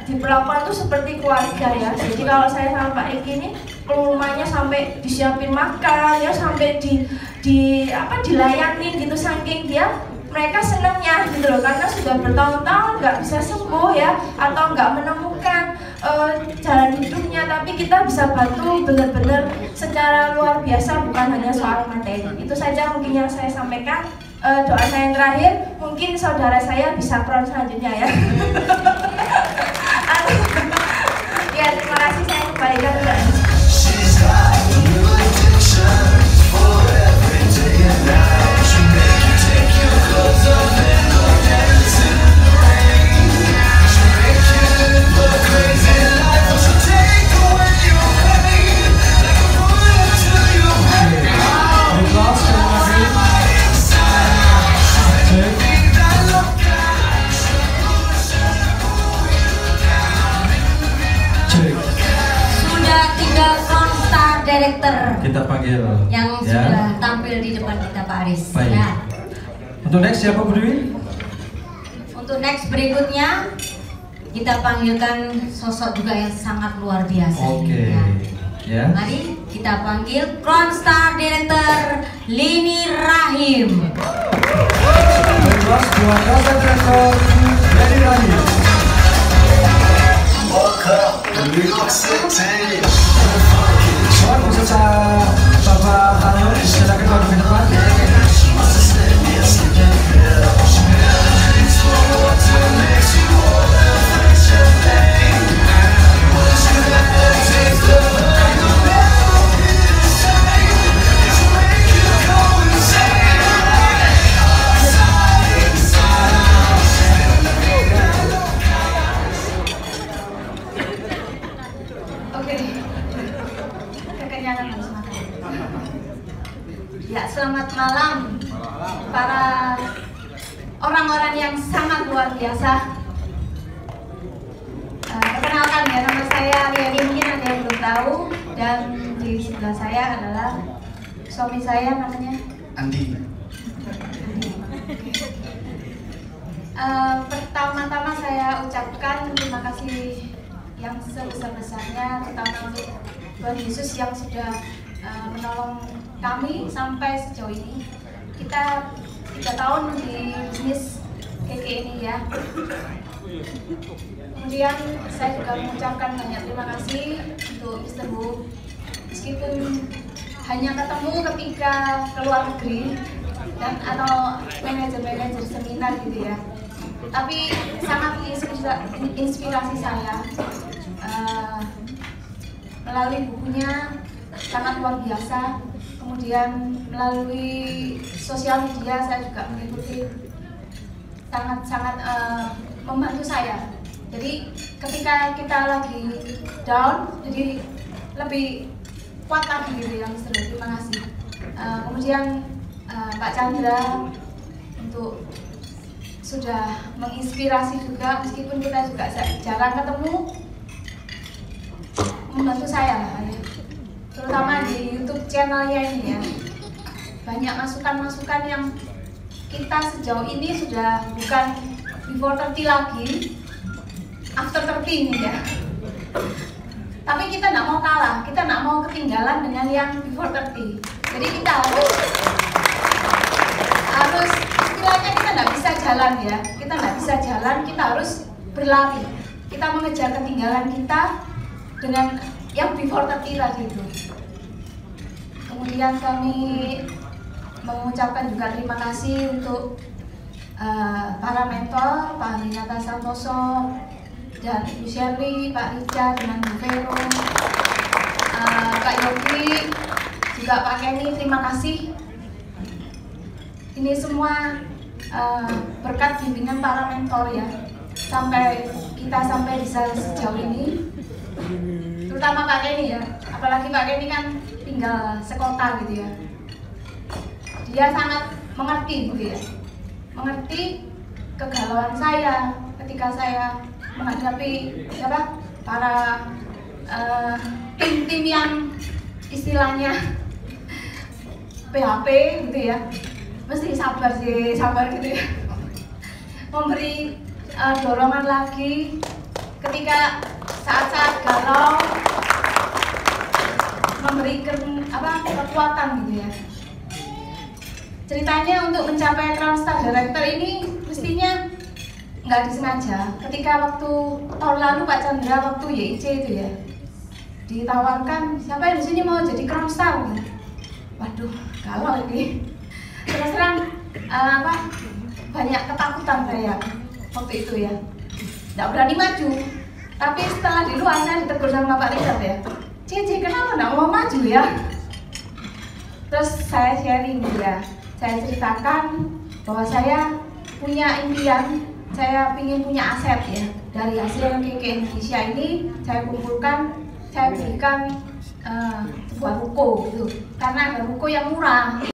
[SPEAKER 6] diperlakukan tuh seperti keluarga ya. Jadi kalau saya sama Pak Riki ini rumahnya sampai disiapin makan ya, sampai dilayani gitu, saking mereka senangnya gitu loh, karena sudah bertahun-tahun nggak bisa sembuh ya, atau nggak menemukan jalan hidupnya, tapi kita bisa bantu benar-benar secara luar biasa, bukan hanya soal materi. Itu saja mungkin yang saya sampaikan. Doa saya yang terakhir, mungkin saudara saya bisa crown selanjutnya ya. Ya, terima kasih, saya kembalikan ke
[SPEAKER 4] Director
[SPEAKER 3] Kita panggil
[SPEAKER 4] yang sudah tampil di depan kita, Pak Aris.
[SPEAKER 3] Baik.
[SPEAKER 4] Ya.
[SPEAKER 3] Untuk next siapa Bu Dewi?
[SPEAKER 4] Untuk next berikutnya kita panggilkan sosok juga yang sangat luar biasa.
[SPEAKER 3] Oke. Ya.
[SPEAKER 4] Mari kita panggil Crown Star Director Lini Rahim.
[SPEAKER 3] Kelas 2 Crown Director Lini Rahim. Mohon beserta Bapak Arno, silakan maju ke depan.
[SPEAKER 6] Ya, selamat malam para orang-orang yang sangat luar biasa. Perkenalkan ya, nama saya Riani, mungkin ada yang belum tahu, dan di sebelah saya adalah suami saya, namanya
[SPEAKER 7] Andi.
[SPEAKER 6] Pertama-tama saya ucapkan terima kasih yang sebesar-besarnya, terutama untuk Tuhan Yesus yang sudah menolong kami sampai sejauh ini. Kita 3 tahun di bisnis KK ini ya. Kemudian saya juga mengucapkan banyak terima kasih untuk Mr. Wu, meskipun hanya ketemu ketika keluar negeri dan atau manajer-manajer seminar gitu ya, tapi sangat inspirasi saya melalui bukunya, sangat luar biasa. Kemudian melalui sosial media saya juga mengikuti, sangat-sangat membantu saya. Jadi ketika kita lagi down, jadi lebih kuat lagi gitu ya, Mr. Terima kasih. Kemudian Pak Chandra untuk sudah menginspirasi juga, meskipun kita juga jarang ketemu, membantu saya lah ya. Terutama di YouTube channelnya ini ya, banyak masukan-masukan yang kita sejauh ini sudah bukan before 30 lagi, after 30 ini ya. Tapi kita nggak mau kalah, kita nggak mau ketinggalan dengan yang before 30. Jadi kita harus istilahnya kita nggak bisa jalan ya, kita nggak bisa jalan, kita harus berlari. Kita mengejar ketinggalan kita dengan yang before 30 tadi itu. Kemudian kami mengucapkan juga terima kasih untuk para mentor, Pak Rinata Santoso dan Ibu Shirley, Pak Rica dengan Bu Vero, Pak Yogi, juga Pak Kenny, terima kasih. Ini semua berkat bimbingan para mentor ya, sampai kita bisa sejauh ini. Terutama Pak Kenny ya, apalagi Pak Kenny kan tinggal sekota gitu ya. Dia sangat mengerti gitu ya, mengerti kegalauan saya ketika saya menghadapi para tim-tim yang istilahnya PHP gitu ya. Mesti sabar gitu ya, memberi dorongan lagi ketika saat-saat galau, memberikan kekuatan gitu ya. Ceritanya untuk mencapai Crown Star Director ini mestinya nggak disengaja. Ketika waktu tahun lalu Pak Chandra waktu YIC itu ya, ditawarkan siapa yang di sini mau jadi Kronstar. Waduh, kalau ini terus terang banyak ketakutan saya waktu itu ya, nggak berani maju. Tapi setelah di luar saya ditegur sama Pak Richard ya, Cici kenapa nggak mau maju ya? Terus saya sharing ya, saya ceritakan bahwa saya punya impian, saya ingin punya aset ya. Dari hasil KK Indonesia ini saya kumpulkan, saya berikan sebuah ruko gitu, karena ada ruko yang murah.